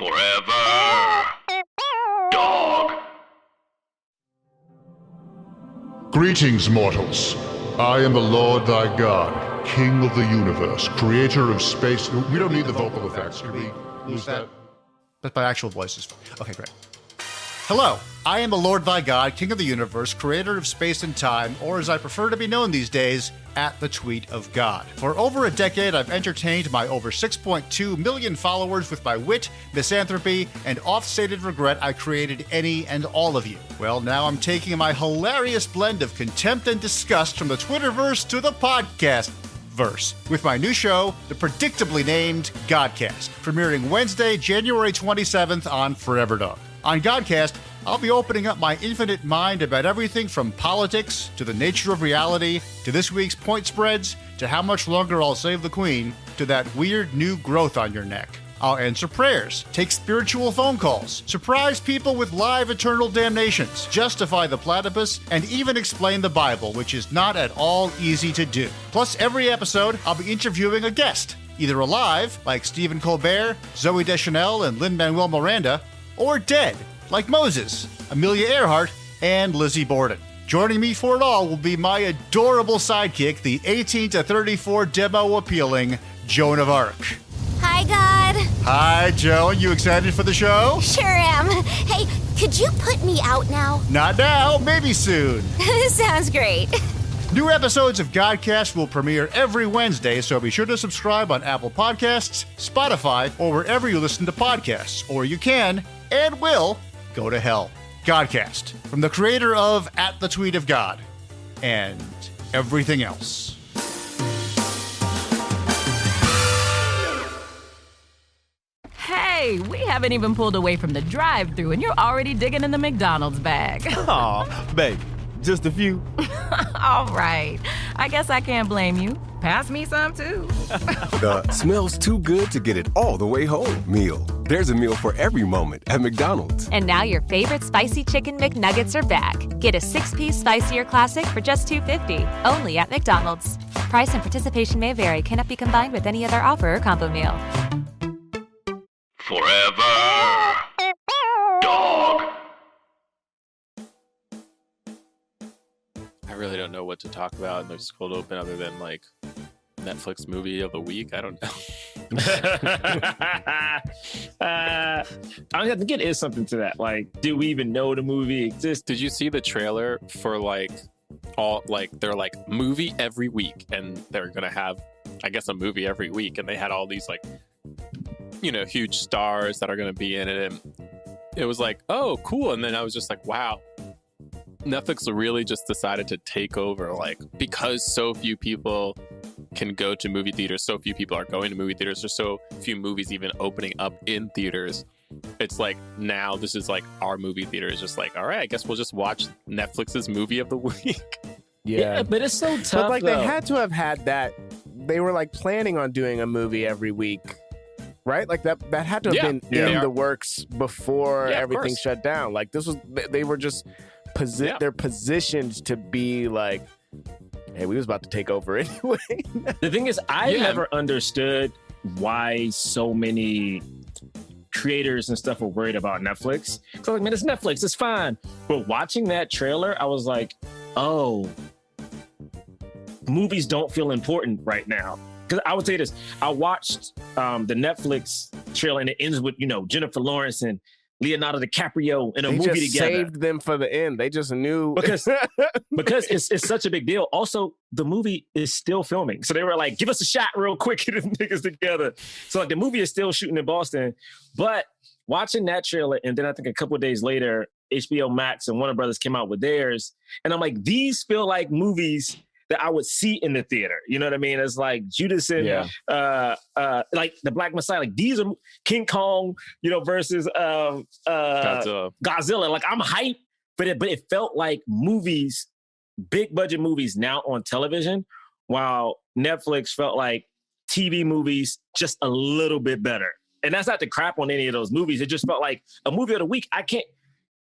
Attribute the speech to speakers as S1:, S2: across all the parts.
S1: Forever. Dog.
S2: Greetings, mortals. I am the Lord thy God, King of the universe, creator of space. We don't need the vocal effects. Can we lose that?
S3: But my actual voice is fine. Okay, great. Hello, I am the Lord thy God, King of the universe, creator of space and time, or as I prefer to be known these days, at the tweet of God. For over a decade, I've entertained my over 6.2 million followers with my wit, misanthropy, and oft-stated regret I created any and all of you. Well, now I'm taking my hilarious blend of contempt and disgust from the Twitterverse to the podcast verse with my new show, the predictably named Godcast, premiering Wednesday, January 27th on Forever Dog. On Godcast, I'll be opening up my infinite mind about everything from politics to the nature of reality to this week's point spreads to how much longer I'll save the Queen to that weird new growth on your neck. I'll answer prayers, take spiritual phone calls, surprise people with live eternal damnations, justify the platypus, and even explain the Bible, which is not at all easy to do. Plus, every episode, I'll be interviewing a guest, either alive, like Stephen Colbert, Zooey Deschanel, and Lin-Manuel Miranda, or dead, like Moses, Amelia Earhart, and Lizzie Borden. Joining me for it all will be my adorable sidekick, the 18 to 34 demo appealing Joan of Arc.
S4: Hi, God.
S3: Hi, Joan. You excited for the show?
S4: Sure am. Hey, could you put me out now?
S3: Not now, maybe soon.
S4: Sounds great.
S3: New episodes of Godcast will premiere every Wednesday, so be sure to subscribe on Apple Podcasts, Spotify, or wherever you listen to podcasts. Or you can, and will, go to hell. Godcast, from the creator of At the Tweet of God, and everything else.
S5: Hey, we haven't even pulled away from the drive-thru and you're already digging in the McDonald's bag.
S6: Aw, babe, just a few.
S5: All right, I guess I can't blame you. Pass me some, too.
S7: The smells too good to get it all the way home meal. There's a meal for every moment at McDonald's.
S8: And now your favorite spicy chicken McNuggets are back. Get a 6-piece spicier classic for just $2.50, only at McDonald's. Price and participation may vary. Cannot be combined with any other offer or combo meal.
S1: Forever. Dog.
S9: I really don't know what to talk about in this cold open other than like Netflix movie of the week. I don't know.
S6: I think it is something to that. Like, do we even know the movie exists?
S9: Did you see the trailer for like all like they're like movie every week and they're gonna have I guess a movie every week and they had all these like huge stars that are gonna be in it and it was like, oh cool, and then I was just like, wow. Netflix really just decided to take over, like, because so few people can go to movie theaters, so few people are going to movie theaters, there's so few movies even opening up in theaters. It's like, now this is like our movie theater is just like, all right, I guess we'll just watch Netflix's movie of the week.
S6: Yeah, but it's so tough.
S10: But like
S6: though.
S10: They had to have had that. They were like planning on doing a movie every week, right? Like that had to have been in the works before everything shut down. Like this was, they were just they're positioned to be like, hey, we was about to take over anyway.
S6: The thing is, I never understood why so many creators and stuff were worried about Netflix. Because I'm like, man, it's Netflix, it's fine. But watching that trailer, I was like, oh, movies don't feel important right now. Because I would say this, I watched the Netflix trailer and it ends with, Jennifer Lawrence and Leonardo DiCaprio in a movie
S10: just
S6: together.
S10: Saved them for the end. They just knew
S6: because it's such a big deal. Also, the movie is still filming, so they were like, "Give us a shot real quick, get the niggas together." So like the movie is still shooting in Boston. But watching that trailer, and then I think a couple of days later, HBO Max and Warner Brothers came out with theirs, and I'm like, these feel like movies that I would see in the theater. You know what I mean? It's like Judas and like the Black Messiah. Like these are King Kong, versus Godzilla. Like I'm hyped for it, but it felt like movies, big budget movies now on television, while Netflix felt like TV movies just a little bit better. And that's not to crap on any of those movies. It just felt like a movie of the week.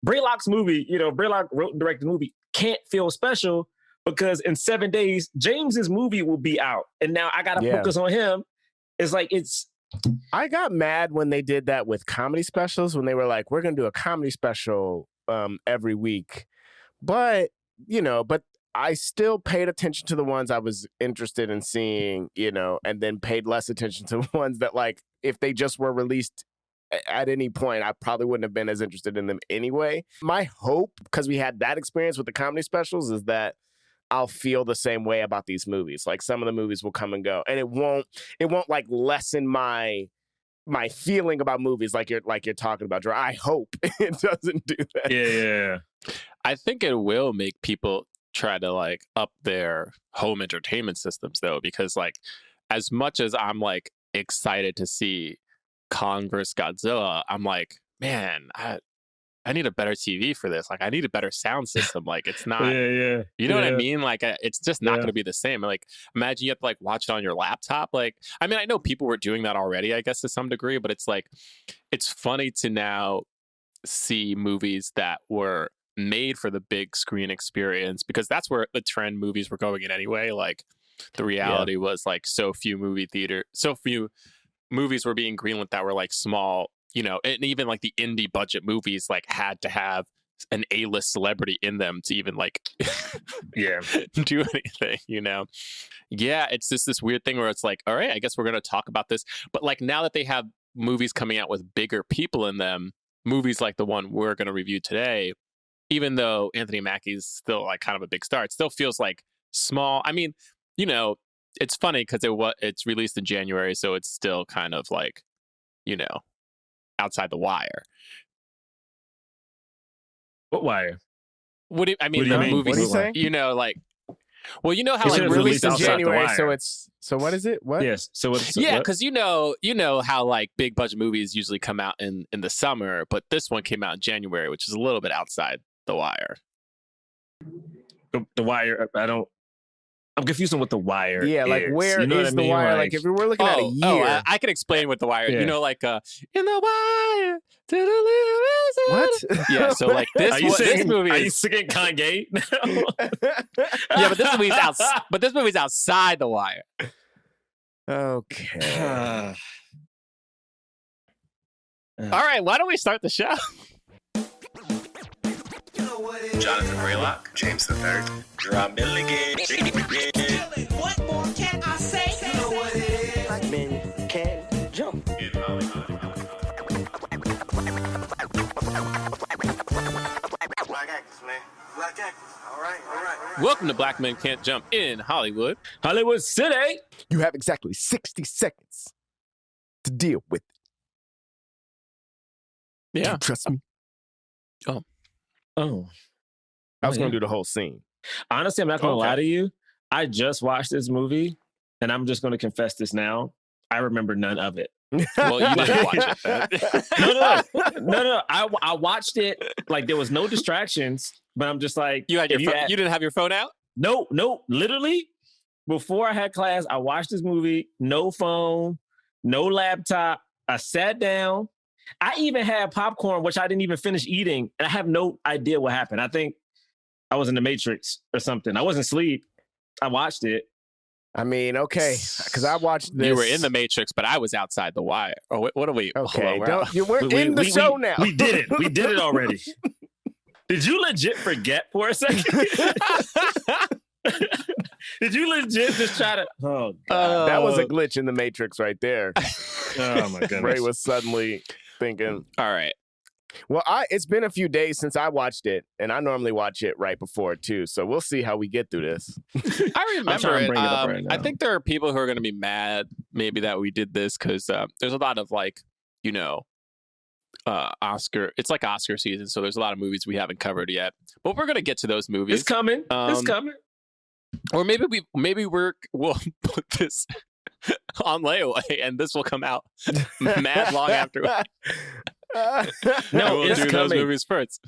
S6: Braylock's movie, Braylock wrote and directed the movie, can't feel special because in 7 days, James's movie will be out. And now I got to focus on him. It's like,
S10: I got mad when they did that with comedy specials, when they were like, we're going to do a comedy special every week. But, but I still paid attention to the ones I was interested in seeing, and then paid less attention to ones that, like, if they just were released at any point, I probably wouldn't have been as interested in them anyway. My hope, because we had that experience with the comedy specials, is that I'll feel the same way about these movies. Like, some of the movies will come and go, and it won't like lessen my feeling about movies like you're talking about, Jerah. I hope it doesn't do that.
S6: Yeah.
S9: I think it will make people try to like up their home entertainment systems though, because like as much as I'm like excited to see Kong vs. Godzilla, I'm like, man, I need a better TV for this. Like, I need a better sound system. Like, it's not, you know what I mean? Like, it's just not going to be the same. Like, imagine you have to like watch it on your laptop. Like, I mean, I know people were doing that already, I guess, to some degree, but it's like, it's funny to now see movies that were made for the big screen experience, because that's where the trend movies were going in anyway. Like, the reality was like so few movies were being greenlit that were like small, and even like the indie budget movies like had to have an A-list celebrity in them to even like do anything, Yeah, it's just this weird thing where it's like, all right, I guess we're going to talk about this. But like now that they have movies coming out with bigger people in them, movies like the one we're going to review today, even though Anthony Mackie's still like kind of a big star, it still feels like small. I mean, it's funny because it's released in January, so it's still kind of like, outside the wire.
S6: What wire?
S9: What do you mean?
S10: What are you saying?
S9: Like, well, you know how
S10: it's
S9: like
S10: released in January, so what is it? What?
S6: Yes. So it's
S9: because you know how like big budget movies usually come out in the summer, but this one came out in January, which is a little bit outside the wire.
S6: The wire. I'm confused on what the wire.
S10: Yeah, like
S6: is.
S10: where is the wire? Like if we were looking at a year,
S9: I can explain what the wire. In the wire to the
S10: what?
S9: Yeah, so like this movie.
S6: Are you singing Kanye?
S9: Yeah, but this movie's outside the wire.
S10: Okay.
S9: All right, why don't we start the show?
S11: Jonathan Raylock, James III, Jerah Milligan.
S12: What more can I say? You know what it is.
S11: Black men can jump. In Hollywood. Black actors, man. Black actors. All right.
S9: Welcome to Black Men Can't Jump in Hollywood.
S6: Hollywood City.
S10: You have exactly 60 seconds to deal with it.
S9: Yeah.
S10: Do you trust me?
S6: Oh.
S10: I was going to do the whole scene.
S6: Honestly, I'm not going to lie to you. I just watched this movie, and I'm just going to confess this now. I remember none of it.
S9: Well, you didn't watch it.
S6: No. I watched it like there was no distractions, but I'm just like...
S9: You didn't have your phone out?
S6: No. Literally, before I had class, I watched this movie. No phone, no laptop. I sat down. I even had popcorn, which I didn't even finish eating, and I have no idea what happened. I think I was in the Matrix or something. I wasn't asleep. I watched it.
S10: I mean, okay, because I watched this.
S9: You were in the Matrix, but I was outside the wire. Oh, what are we?
S10: Okay, we're in the show now.
S6: We did it. We did it already. Did you legit forget for a second? Did you legit just try to? Oh, God.
S10: That was a glitch in the Matrix right there.
S6: Oh my goodness.
S10: Ray was suddenly thinking,
S9: all right.
S10: Well, it's been a few days since I watched it, and I normally watch it right before too. So we'll see how we get through this.
S9: I remember it. I think there are people who are going to be mad maybe that we did this because there's a lot of like, Oscar. It's like Oscar season, so there's a lot of movies we haven't covered yet. But we're going to get to those movies.
S6: It's coming. It's coming.
S9: Or we'll put this on layaway, and this will come out mad long after.
S6: No,
S9: we'll
S6: it's
S9: do
S6: coming.
S9: Those movies first.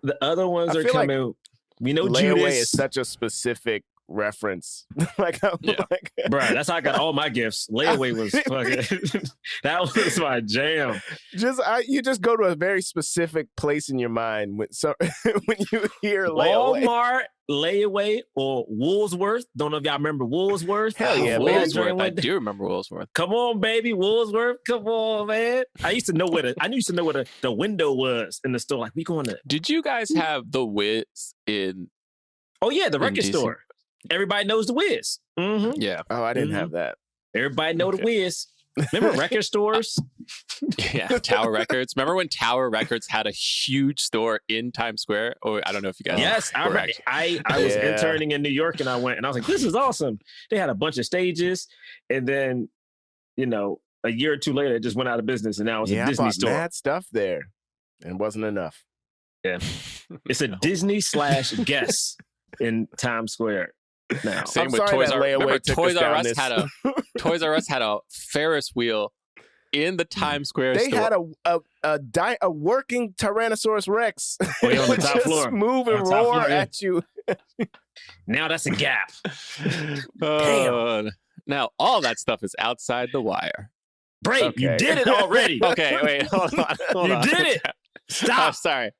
S6: The other ones are coming.
S10: Like
S6: we know
S10: layaway
S6: Judas
S10: is such a specific reference. Like,
S6: bro, that's how I got all my gifts. Layaway was fucking. That was my jam.
S10: You just go to a very specific place in your mind when you hear layaway.
S6: Walmart, layaway, or Woolsworth. Don't know if y'all remember Woolsworth.
S10: Hell yeah,
S9: Woolsworth. I do remember Woolsworth.
S6: Come on, baby, Woolsworth. Come on, man. I used to know where the window was in the store. Like, we going to.
S9: Did you guys have the Wiz in?
S6: Oh yeah, the record store. Everybody knows the Wiz. Mm-hmm.
S9: Yeah.
S10: Oh, I didn't have that.
S6: Everybody know the Wiz. Remember record stores?
S9: Yeah, Tower Records. Remember when Tower Records had a huge store in Times Square? Or I don't know if you guys.
S6: Yes, I remember. I was interning in New York, and I went, and I was like, "This is awesome." They had a bunch of stages, and then, a year or two later, it just went out of business, and now it's a Disney store.
S10: Mad stuff there, and wasn't enough.
S6: Yeah, it's a Disney/Guess in Times Square. Now,
S9: same with Toys R Us. Remember, Toys R Us had a Ferris wheel in the Times Square store.
S10: They had a working Tyrannosaurus Rex.
S6: On the top floor,
S10: move and roar at you.
S6: Now that's a Gap.
S9: Damn. Now all that stuff is outside the wire.
S6: Break. You did it already.
S9: Okay, wait, hold on.
S6: You did it. Stop.
S9: I'm sorry.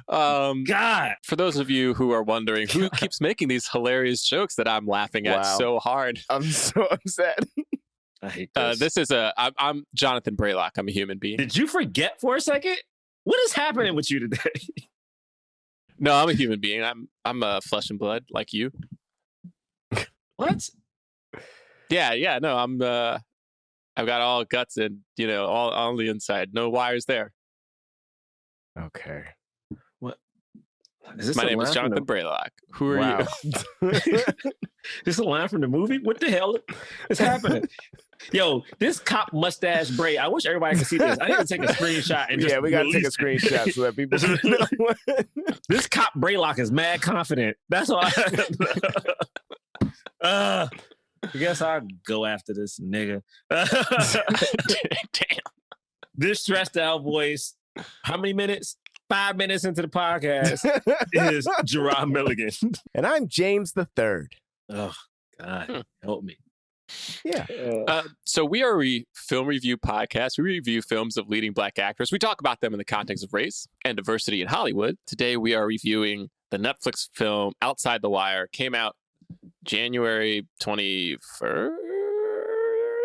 S6: God.
S9: For those of you who are wondering who keeps making these hilarious jokes that I'm laughing at so hard.
S10: I'm so upset.
S6: I hate this.
S9: I'm Jonathan Braylock. I'm a human being.
S6: Did you forget for a second? What is happening with you today?
S9: No, I'm a human being. I'm flesh and blood like you.
S6: What?
S9: Yeah. No, I've got all guts and all on the inside. No wires there.
S10: Okay.
S6: What?
S9: My name is Jonathan Braylock. Who are you?
S6: This is a line from the movie? What the hell is happening? Yo, this cop mustache braid. I wish everybody could see this. I need to take a screenshot and just
S10: we gotta take a screenshot so that people know.
S6: This cop Braylock is mad confident. That's all I guess I'll go after this nigga.
S9: Damn.
S6: This stressed out voice. How many minutes? 5 minutes into the podcast is Jerah Milligan.
S10: And I'm James the Third.
S6: Oh, God. Help me.
S10: Yeah.
S9: So we are a film review podcast. We review films of leading Black actors. We talk about them in the context of race and diversity in Hollywood. Today we are reviewing the Netflix film Outside the Wire. Came out January 21st?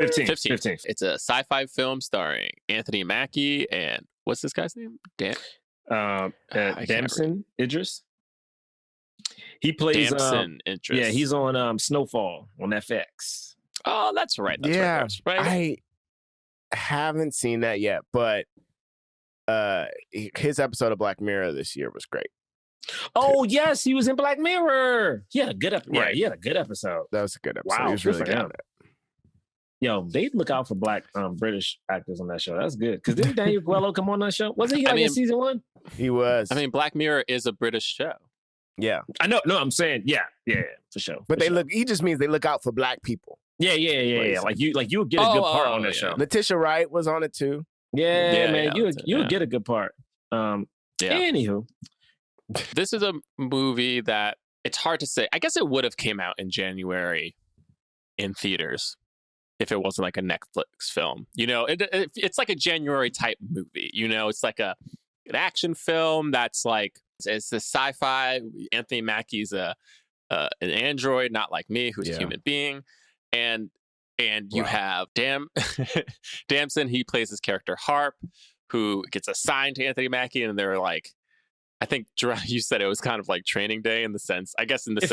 S9: 15th. It's a sci-fi film starring Anthony Mackie and what's this guy's name?
S6: Damson Idris. He plays
S9: Damson Idris.
S6: Yeah, he's on Snowfall on FX.
S9: Oh, that's right. That's right.
S10: I haven't seen that yet, but his episode of Black Mirror this year was great.
S6: Oh yes, he was in Black Mirror. He had a good episode.
S10: Right.
S6: Yeah, he had a good episode.
S10: That was a good episode.
S6: Wow,
S10: he was really good at it.
S6: Yo, they look out for Black British actors on that show. That's good. Because didn't Daniel Coelho come on that show? Wasn't he in season 1?
S10: He was.
S9: I mean, Black Mirror is a British show.
S10: Yeah.
S6: I know. No, I'm saying, yeah, for sure.
S10: But he just means they look out for Black people.
S6: Yeah. Like you would get a good part on that show.
S10: Letitia Wright was on it too.
S6: Yeah, man. You would get a good part. Anywho.
S9: This is a movie that it's hard to say. I guess it would have came out in January in theaters if it wasn't like a Netflix film. It's like a January type movie. It's like an action film that's like, it's a sci-fi. Anthony Mackie's an android, not like me, who's a human being. And you have Damson, he plays his character Harp, who gets assigned to Anthony Mackie, and they're like, I think you said it was kind of like Training Day it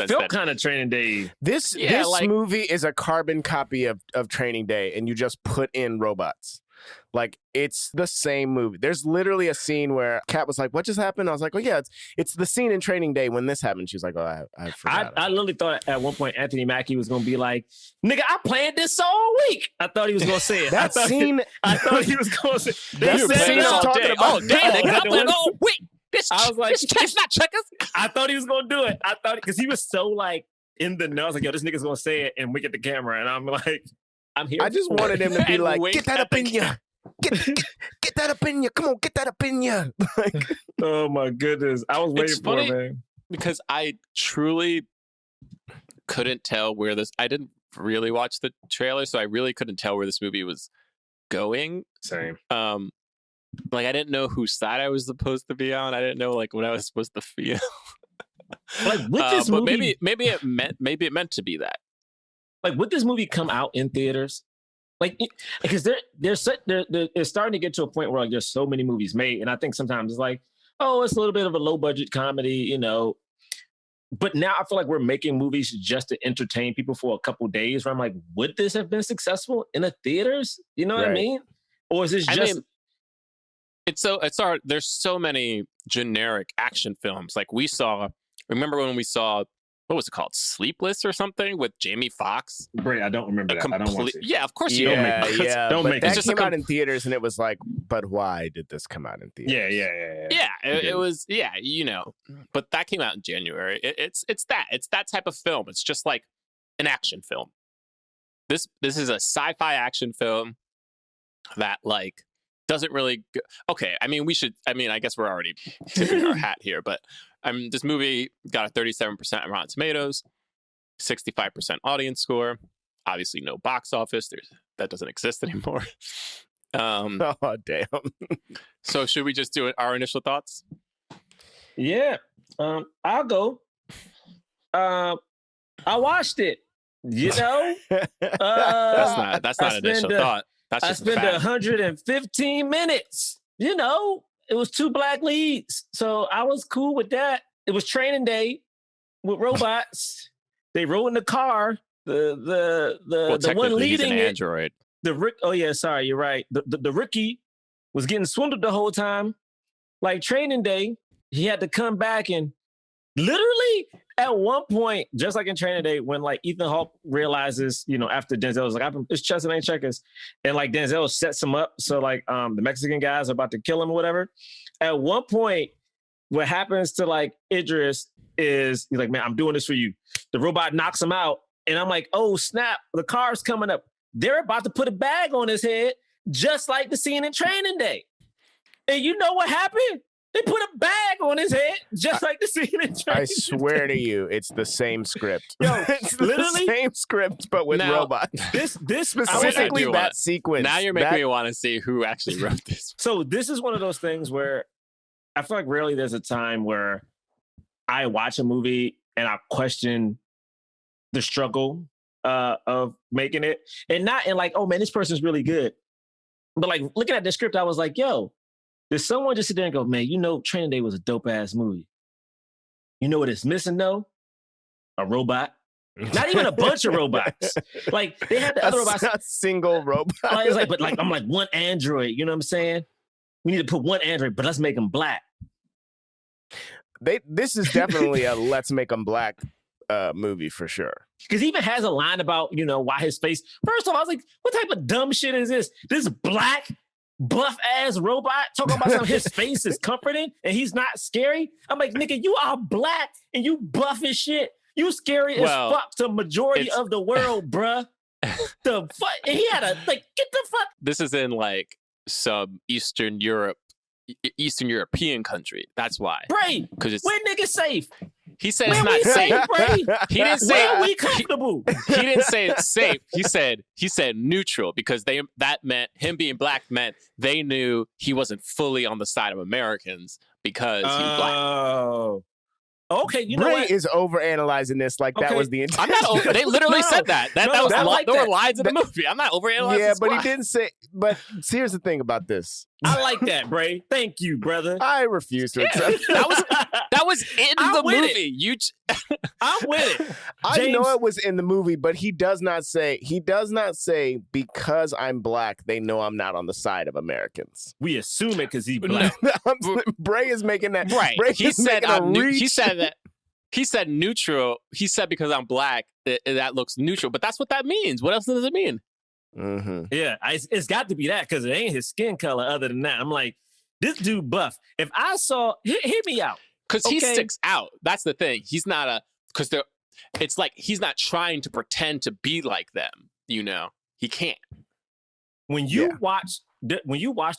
S9: felt
S6: kind of Training Day.
S10: This movie is a carbon copy of Training Day, and you just put in robots. Like, it's the same movie. There's literally a scene where Kat was like, "What just happened?" I was like, "Oh yeah, it's the scene in Training Day when this happened." She was like, "Oh, I forgot."
S6: I literally thought at one point Anthony Mackie was gonna be like, "Nigga, I planned this all week." I thought he was gonna say it. I thought he was gonna say
S10: that scene I'm talking about.
S9: Oh, damn, nigga, I planned all week.
S6: I was like,
S9: this not checkers.
S6: I thought he was gonna do it. I thought because he was so like in the know. I was like, yo, this nigga's gonna say it and wink at the camera. And I'm like, I'm here.
S10: I just wanted him to be like, get that up in you. Get that up in you. Come on, get that up in you. Like,
S6: oh my goodness. I was waiting for it, man.
S9: Because I truly couldn't tell where this. I didn't really watch the trailer, so I really couldn't tell where this movie was going.
S6: Same.
S9: Like I didn't know whose side I was supposed to be on. I didn't know like what I was supposed to feel.
S6: Like with this
S9: but
S6: movie,
S9: maybe it meant to be that.
S6: Like would this movie come out in theaters? Like because it's starting to get to a point where like there's so many movies made, and I think sometimes it's like, oh, it's a little bit of a low budget comedy, you know. But now I feel like we're making movies just to entertain people for a couple days. Where I'm like, would this have been successful in the theaters? You know what I mean? Or is this just?
S9: I mean, there's so many generic action films. Like remember when we saw, what was it called? Sleepless or something with Jamie Foxx?
S6: Great, I don't remember that. I don't want to.
S9: Yeah, of course you don't make that.
S10: Yeah,
S6: don't make
S10: that came out in theaters, and it was like, but why did this come out in theaters?
S6: Yeah.
S9: It was, you know, but that came out in January. It's that type of film. It's just like an action film. This is a sci-fi action film that like doesn't really okay. I mean, I guess we're already tipping our hat here, but this movie got a 37% on Rotten Tomatoes, 65% audience score. Obviously, no box office. That doesn't exist anymore.
S10: Oh damn!
S9: So should we just do it? Our initial thoughts?
S6: Yeah, I'll go. I watched it. You know,
S9: that's not initial thought. That's just
S6: I spent 115 minutes. You know, it was 2 black leads, so I was cool with that. It was training day with robots. They rode in the car. The one leading
S9: he's an android.
S6: Oh yeah, sorry, you're right. The rookie was getting swindled the whole time. Like training day, he had to come back and literally at one point, just like in training day, when like Ethan Hawke realizes, you know, after Denzel was like, it's chess and ain't checkers, and like Denzel sets him up, so like the Mexican guys are about to kill him or whatever. At one point, what happens to like Idris is he's like, man, I'm doing this for you. The robot knocks him out, and I'm like, oh snap, the car's coming up. They're about to put a bag on his head, just like the scene in training day. And you know what happened? They put a bag on his head, just like the scene in training.
S10: I swear to you, it's the same script.
S6: Yo,
S10: it's
S6: literally
S10: the same script, but with robots.
S6: This
S10: specifically that sequence.
S9: Now you're making me want to see who actually wrote this.
S6: So this is one of those things where I feel like rarely there's a time where I watch a movie and I question the struggle of making it, and not in like, oh man, this person's really good, but like looking at the script, I was like, yo. Did someone just sit there and go, man, you know, Training Day was a dope-ass movie. You know what it's missing, though? A robot. Not even a bunch of robots. Like, they had the other robots.
S10: Not a single robot.
S6: Like, it's like, but like, I'm like, one android. You know what I'm saying? We need to put one android, but let's make them black.
S10: This is definitely a let's make them black movie for sure.
S6: Because he even has a line about, you know, why his face. First off, I was like, what type of dumb shit is this? This black buff ass robot talking about something his face is comforting and he's not scary. I'm like, nigga, you are black and you buff as shit. You scary as fuck to majority of the world, bruh. The fuck? And he had a like, get the fuck.
S9: This is in like some Eastern European country. That's why.
S6: Bray, where niggas safe?
S9: He said it's not safe. He didn't say
S6: where are we comfortable?
S9: He didn't say it's safe. He said neutral because that meant him being black meant they knew he wasn't fully on the side of Americans because he's black.
S6: Okay, you know
S10: Bray
S6: what?
S10: is overanalyzing this like that was the intent.
S9: I'm not. They literally said that. There were lines in the movie. I'm not overanalyzing.
S10: Yeah, but he didn't say. But here's the thing about this.
S6: I like that, Bray. Thank you, brother.
S10: I refuse to accept
S9: that was in the movie.
S6: I'm with it.
S10: I know it was in the movie, but he does not say because I'm black, they know I'm not on the side of Americans.
S6: We assume it because he's black.
S10: Bray is making that
S9: right.
S10: Bray
S9: He said he said that. He said neutral. He said because I'm black, that looks neutral. But that's what that means. What else does it mean?
S10: Mm-hmm.
S6: Yeah, it's got to be that because it ain't his skin color. Other than that, I'm like, this dude buff. If I saw, hear me out.
S9: Because he sticks out. That's the thing. He's not it's like he's not trying to pretend to be like them. You know, he can't.
S6: When you watch the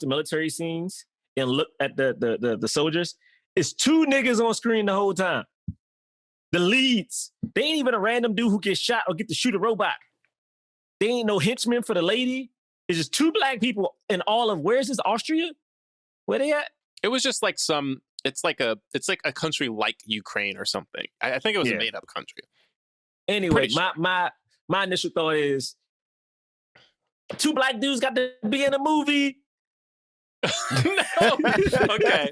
S6: military scenes and look at the soldiers, it's 2 niggas on screen the whole time. the leads. They ain't even a random dude who gets shot or get to shoot a robot. They ain't no henchman for the lady. It's just 2 black people in all of, where's this, Austria? Where they at?
S9: It was just like it's like a country like Ukraine or something. I think it was a made up country.
S6: Anyway, my initial thought is 2 black dudes got to be in a movie.
S9: No. Okay.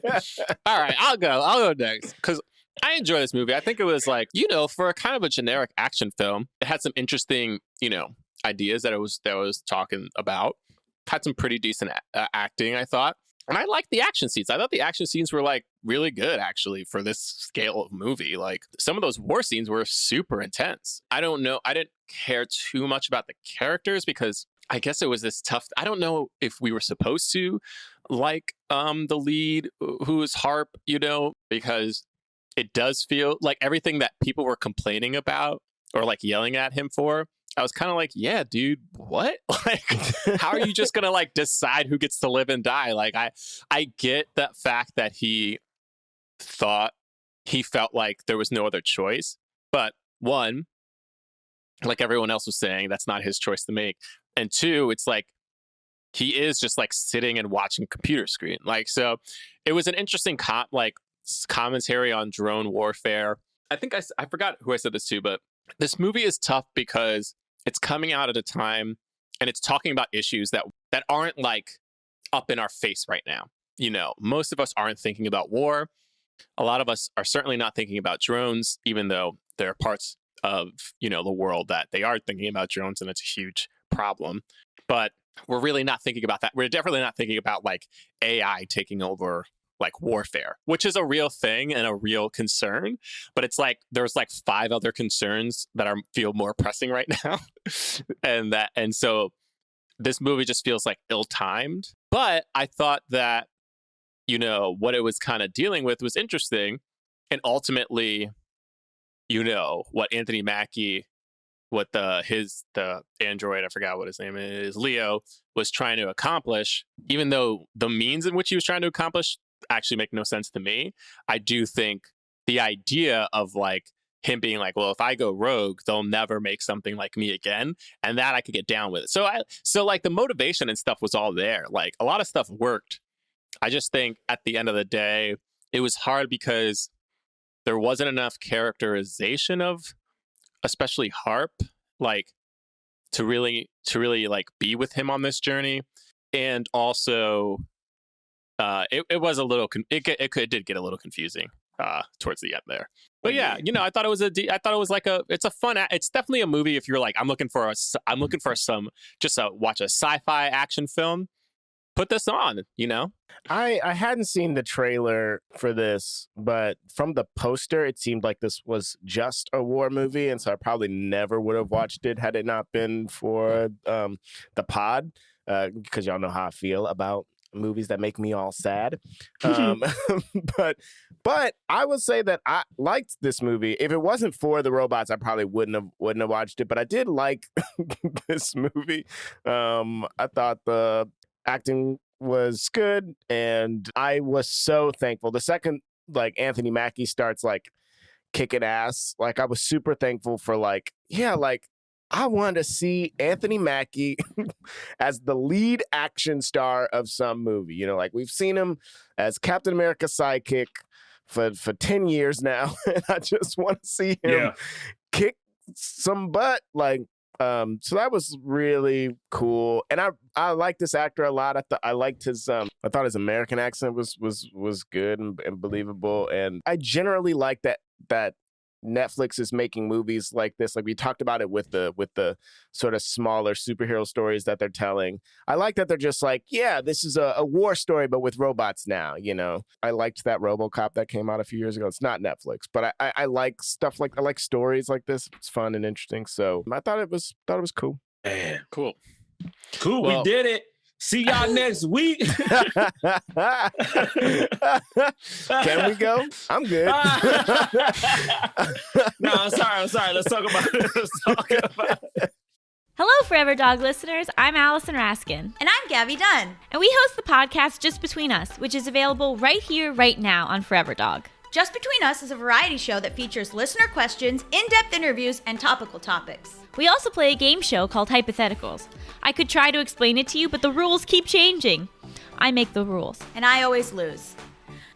S9: All right, I'll go next because I enjoy this movie. I think it was like, for a kind of a generic action film, it had some interesting, ideas that it was talking about. Had some pretty decent acting, I thought. And I liked the action scenes. I thought the action scenes were like really good actually for this scale of movie. Like some of those war scenes were super intense. I don't know. I didn't care too much about the characters because I guess it was this tough. I don't know if we were supposed to like the lead who is Harp, because it does feel like everything that people were complaining about or like yelling at him for. I was kind of like, yeah, dude, what? Like, how are you just going to like decide who gets to live and die? Like, I get that fact that he felt like there was no other choice. But 1, like everyone else was saying, that's not his choice to make. And 2, it's like, he is just like sitting and watching computer screen. Like, so it was an interesting commentary on drone warfare. I think I forgot who I said this to, but this movie is tough because it's coming out at a time and it's talking about issues that aren't like up in our face right now. Most of us aren't thinking about war. A lot of us are certainly not thinking about drones, even though there are parts of, the world that they are thinking about drones and it's a huge problem. But we're really not thinking about that. We're definitely not thinking about like AI taking over like warfare, which is a real thing and a real concern. But it's like there's like 5 other concerns that feel more pressing right now. and so this movie just feels like ill-timed. But I thought that, what it was kind of dealing with was interesting. And ultimately, what Anthony Mackie, what the android, I forgot what his name is, Leo, was trying to accomplish, even though the means in which he was trying to accomplish actually make no sense to me. I do think the idea of like him being like, well, if I go rogue, they'll never make something like me again, and that I could get down with it. So like the motivation and stuff was all there. Like a lot of stuff worked. I just think at the end of the day, it was hard because there wasn't enough characterization of, especially Harp, like to really like be with him on this journey, and also. It was a little. It did get a little confusing towards the end there. But yeah, I thought it was it's a fun. It's definitely a movie if you're like I'm looking for watch a sci-fi action film. Put this on.
S10: I hadn't seen the trailer for this, but from the poster, it seemed like this was just a war movie, and so I probably never would have watched it had it not been for the pod, because y'all know how I feel about movies that make me all sad. But I would say that I liked this movie. If it wasn't for the robots, I probably wouldn't have watched it. But I did like this movie. I thought the acting was good, and I was so thankful. The second like Anthony Mackie starts like kicking ass, like I was super thankful for I wanted to see Anthony Mackie as the lead action star of some movie. Like we've seen him as Captain America's sidekick for 10 years now. And I just want to see him kick some butt. So that was really cool. And I like this actor a lot. I liked his I thought his American accent was good and believable. And I generally like that Netflix is making movies like this. Like we talked about it with the sort of smaller superhero stories that they're telling. I like that they're just like, yeah, this is a war story, but with robots now, I liked that RoboCop that came out a few years ago. It's not Netflix, but I like stuff I like stories like this. It's fun and interesting. So I thought it was cool.
S6: Man,
S9: cool.
S6: Well, we did it. See y'all next week.
S10: Can we go? I'm good.
S6: No, I'm sorry. Let's talk about it.
S13: Hello, Forever Dog listeners. I'm Allison Raskin.
S14: And I'm Gabby Dunn.
S13: And we host the podcast Just Between Us, which is available right here, right now on Forever Dog.
S14: Just Between Us is a variety show that features listener questions, in-depth interviews, and topical topics.
S13: We also play a game show called Hypotheticals. I could try to explain it to you, but the rules keep changing. I make the rules.
S14: And I always lose.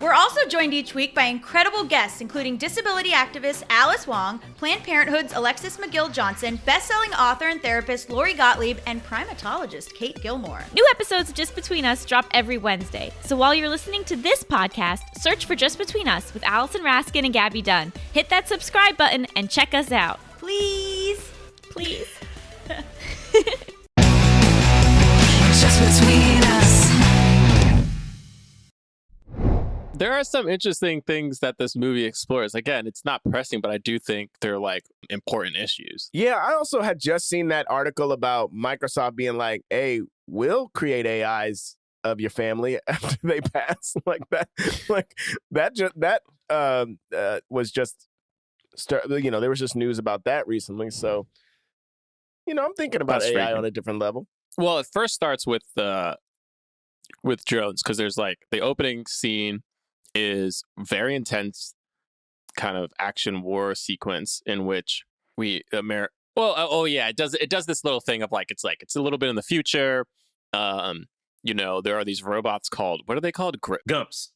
S14: We're also joined each week by incredible guests, including disability activist Alice Wong, Planned Parenthood's Alexis McGill-Johnson, best-selling author and therapist Lori Gottlieb, and primatologist Kate Gilmore.
S13: New episodes of Just Between Us drop every Wednesday. So while you're listening to this podcast, search for Just Between Us with Allison Raskin and Gabby Dunn. Hit that subscribe button and check us out.
S14: Please.
S13: Please.
S15: Just Between Us.
S9: There are some interesting things that this movie explores. Again, it's not pressing, but I do think they're like important issues.
S10: Yeah, I also had just seen that article about Microsoft being like, hey, we'll create AIs of your family after they pass. That was just, there was just news about that recently. So, I'm thinking about
S9: That's
S10: AI
S9: freaking.
S10: on a different level.
S9: Well, it first starts with drones, because there's like the opening scene is very intense kind of action war sequence in which it does this little thing of it's a little bit in the future. There are these robots called, what are they called?
S6: Gumps.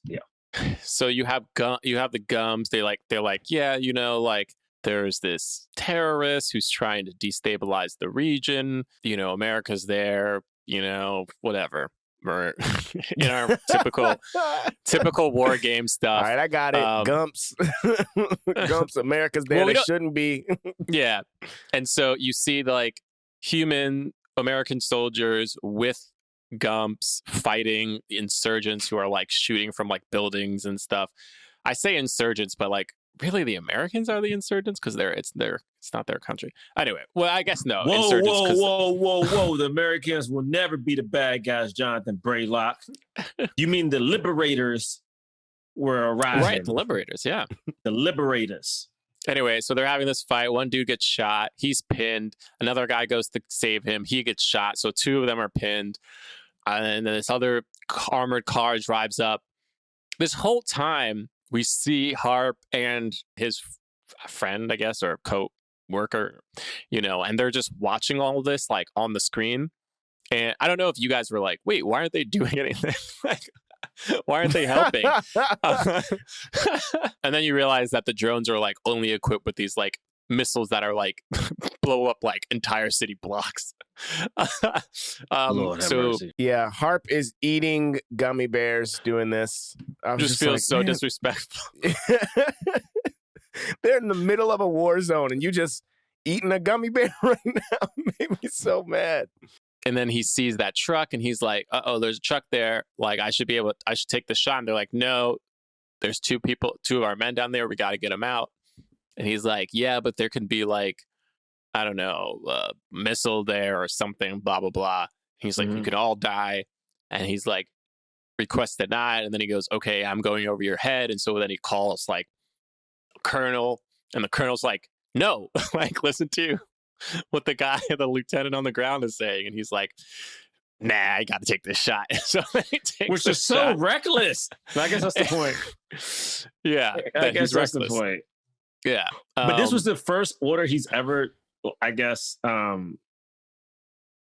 S6: Yeah.
S9: So you have the gums. They're like, yeah, there's this terrorist who's trying to destabilize the region. America's there, whatever. We're in our typical war game stuff.
S10: All right, I got it. Gumps. Gumps, America's there. They shouldn't be.
S9: Yeah. And so you see human American soldiers with Gumps fighting insurgents who are shooting from buildings and stuff. I say insurgents, but really the Americans are the insurgents because it's not their country. Anyway, well, I guess no.
S6: Whoa. The Americans will never be the bad guys, Jonathan Braylock. You mean the liberators were arriving?
S9: Right, the liberators, yeah.
S6: The liberators.
S9: Anyway, so they're having this fight. One dude gets shot. He's pinned. Another guy goes to save him. He gets shot. So two of them are pinned. And then this other armored car drives up. This whole time, we see Harp and his friend, I guess, or co-worker, and they're just watching all of this on the screen. And I don't know if you guys were like, wait, why aren't they doing anything? Why aren't they helping? And then you realize that the drones are only equipped with these missiles that are blow up entire city blocks.
S10: Yeah, Harp is eating gummy bears doing this. I
S9: just feels so disrespectful.
S10: They're in the middle of a war zone and you just eating a gummy bear right now. Made me so mad.
S9: And then he sees that truck and he's like, uh-oh, there's a truck there. I should take the shot. And they're like, no, there's two of our men down there. We got to get them out. And he's like, yeah, but there can be I don't know, missile there or something, blah, blah, blah. He's like, you could all die. And he's like, request denied. And then he goes, okay, I'm going over your head. And so then he calls Colonel, and the Colonel's like, no, listen to what the lieutenant on the ground is saying. And he's like, nah, I got to take this shot. So he takes
S6: Which is so reckless. I guess that's the point.
S9: Yeah.
S6: I guess that's the point.
S9: Yeah.
S6: But this was the first order he's ever, I guess, done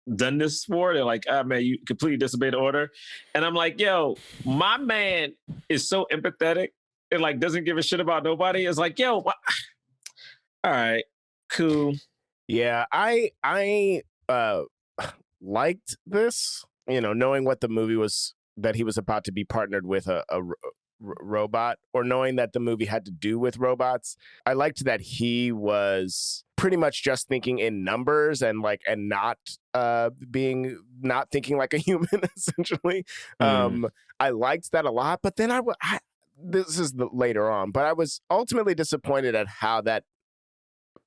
S6: this for. They're like, man, you completely disobeyed the order. And I'm like, yo, my man is so empathetic and doesn't give a shit about nobody. It's like, yo, what? All right, cool.
S10: Yeah, I liked this, knowing what the movie was, that he was about to be partnered with a robot, or knowing that the movie had to do with robots. I liked that he was pretty much just thinking in numbers and not thinking like a human, essentially. I liked that a lot, but then this is later on, but I was ultimately disappointed at how that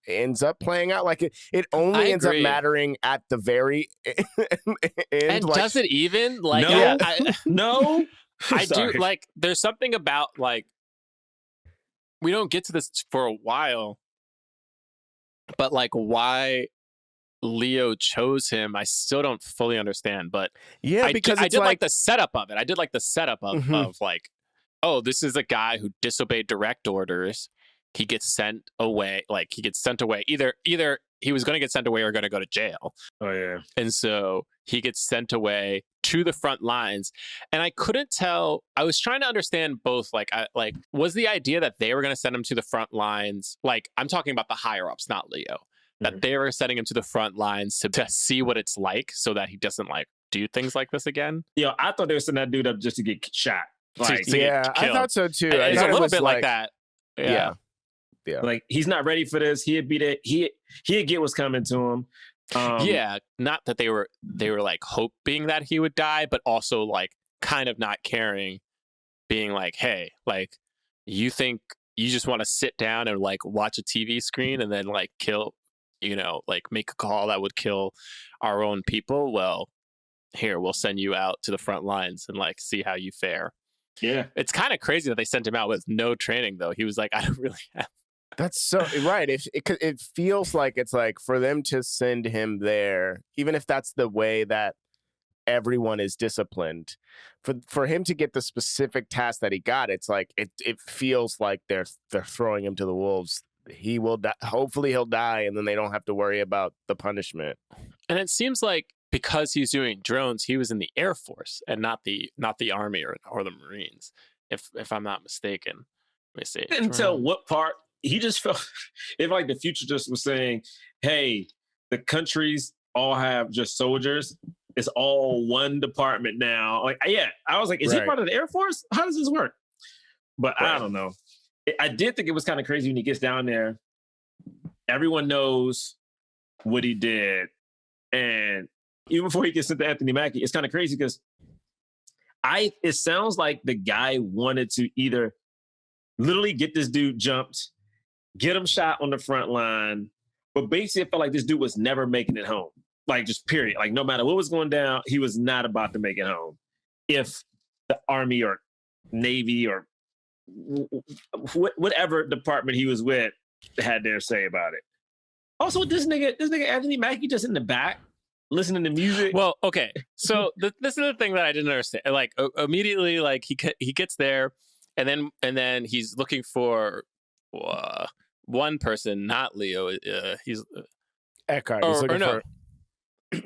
S10: ends up playing out. It only ends up mattering at the very end.
S9: And does it even?
S6: No. No.
S9: I do there's something about we don't get to this for a while, but why Leo chose him, I still don't fully understand. But
S10: yeah, because
S9: I did like the setup of it. I did like the setup of like, oh, this is a guy who disobeyed direct orders. He gets sent away. Like he gets sent away. Either he was going to get sent away or going to go to jail.
S6: Oh yeah.
S9: And so he gets sent away to the front lines. And I couldn't tell. I was trying to understand both. Like, was the idea that they were going to send him to the front lines? Like, I'm talking about the higher ups, not Leo. That they were sending him to the front lines to see what it's like, so that he doesn't like do things like this again.
S6: Yeah, I thought they were sending that dude up just to get shot. Like,
S10: yeah, I thought so too.
S9: It's a little bit like that.
S10: Yeah.
S6: Like he's not ready for this. He'd be there. He'd get what's coming to him.
S9: Yeah, not that they were like hoping that he would die, but also like kind of not caring, being like, hey, like you think you just want to sit down and like watch a TV screen and then like kill, like make a call that would kill our own people? Well, here, we'll send you out to the front lines and like see how you fare.
S6: Yeah.
S9: It's kind of crazy that they sent him out with no training though. He was like, I don't really have.
S10: That's so right. It feels like it's like for them to send him there, even if that's the way that everyone is disciplined, for him to get the specific task that he got, it's like it feels like they're throwing him to the wolves. He will die. Hopefully he'll die, and then they don't have to worry about the punishment.
S9: And it seems like because he's doing drones, he was in the Air Force and not the Army or the Marines, if I'm not mistaken. Let me see.
S6: I didn't tell what part. He just felt if like the future just was saying, hey, the countries all have just soldiers. It's all one department now. Like, yeah, I was like, is he part of the Air Force? How does this work? But I don't know. I did think it was kind of crazy when he gets down there. Everyone knows what he did. And even before he gets sent to Anthony Mackie, it's kind of crazy because it sounds like the guy wanted to either literally get this dude jumped, get him shot on the front line, but basically it felt like this dude was never making it home. Like, just period. Like, no matter what was going down, he was not about to make it home. If the Army or Navy or whatever department he was with had their say about it. Also, this nigga Anthony Mackie just in the back listening to music.
S9: Well, okay. So this is the thing that I didn't understand. Like immediately, like he gets there, and then he's looking for one person, not Leo. He's
S10: Eckhart. He's looking for.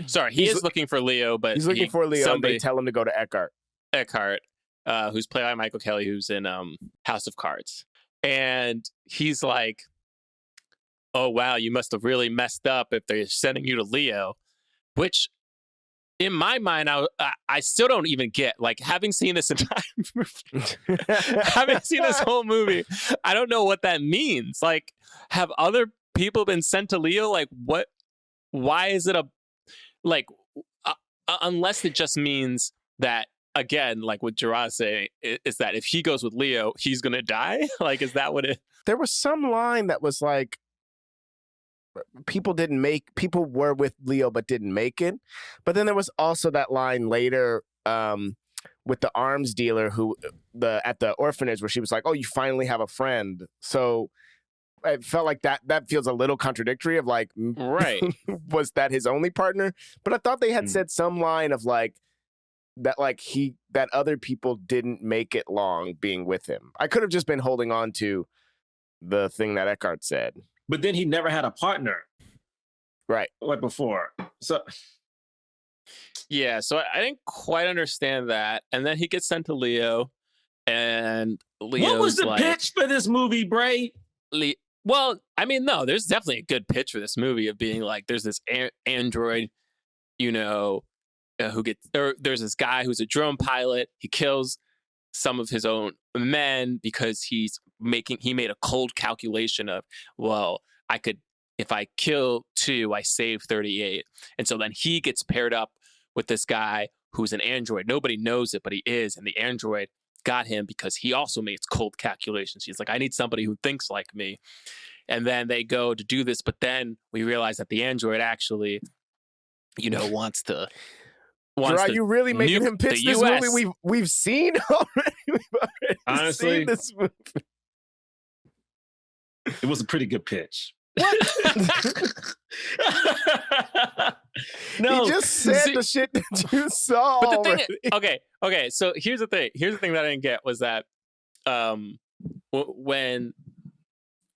S9: Sorry, he is looking for Leo, but
S10: he's looking for Leo. They tell him to go to Eckhart.
S9: Who's played by Michael Kelly, who's in House of Cards, and he's like, "Oh wow, you must have really messed up if they're sending you to Leo," which, in my mind, I still don't even get. Like, having seen this entire movie, having seen this whole movie, I don't know what that means. Like, have other people been sent to Leo? Like, what? Why is it unless it just means that, again, like what Jerah saying, is that if he goes with Leo, he's gonna die? Like, is that what it?
S10: There was some line that was like, people were with Leo but didn't make it. But then there was also that line later with the arms dealer at the orphanage where she was like, "Oh, you finally have a friend." So I felt like that feels a little contradictory of like,
S9: right.
S10: Was that his only partner? But I thought they had said some line of like that, like that other people didn't make it long being with him. I could have just been holding on to the thing that Eckhart said.
S6: But then he never had a partner.
S10: Right.
S6: Like before. So
S9: yeah, so I didn't quite understand that. And then he gets sent to Leo, and Leo's
S6: what was the pitch for this movie, Bray?
S9: Well, I mean, no, there's definitely a good pitch for this movie of being like, there's this android, there's this guy who's a drone pilot. He kills some of his own men because he made a cold calculation of, well, if I kill 2, I save 38. And so then he gets paired up with this guy who's an android. Nobody knows it, but he is. And the android got him because he also makes cold calculations. He's like, I need somebody who thinks like me. And then they go to do this, but then we realize that the android actually, wants to.
S10: Are you really making him pitch this movie we've seen already? We've already
S6: honestly
S10: seen this movie.
S6: It was a pretty good pitch. No,
S10: he just said the shit that you saw.
S9: But the thing, okay. So here's the thing. Here's the thing that I didn't get was that when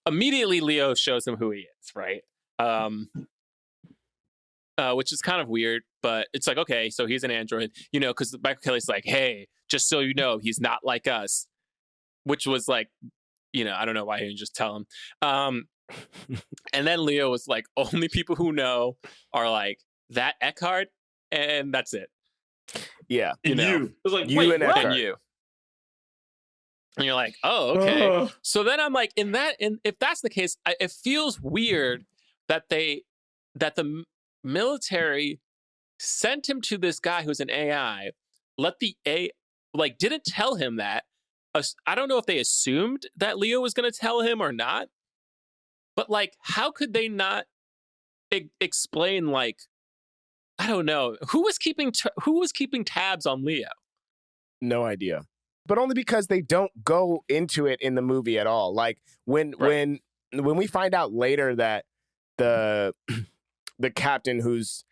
S9: immediately Leo shows him who he is, right? Which is kind of weird, but it's like, okay, so he's an android, you know, because Michael Kelly's like, hey, just so you know, he's not like us, which was like, you know, I don't know why he didn't just tell him. And then Leo was like, only people who know are like that Eckhart, and that's it.
S10: Yeah.
S6: You know?
S9: It was like,
S10: you and Eckhart.
S9: And you. And you're like, oh, okay. So then I'm like, if that's the case, it feels weird that the military sent him to this guy who's an AI, didn't tell him that. I don't know if they assumed that Leo was going to tell him or not, but like, how could they not explain, like, I don't know, who was keeping tabs on Leo?
S10: No idea. But only because they don't go into it in the movie at all. Like when we find out later that the captain whose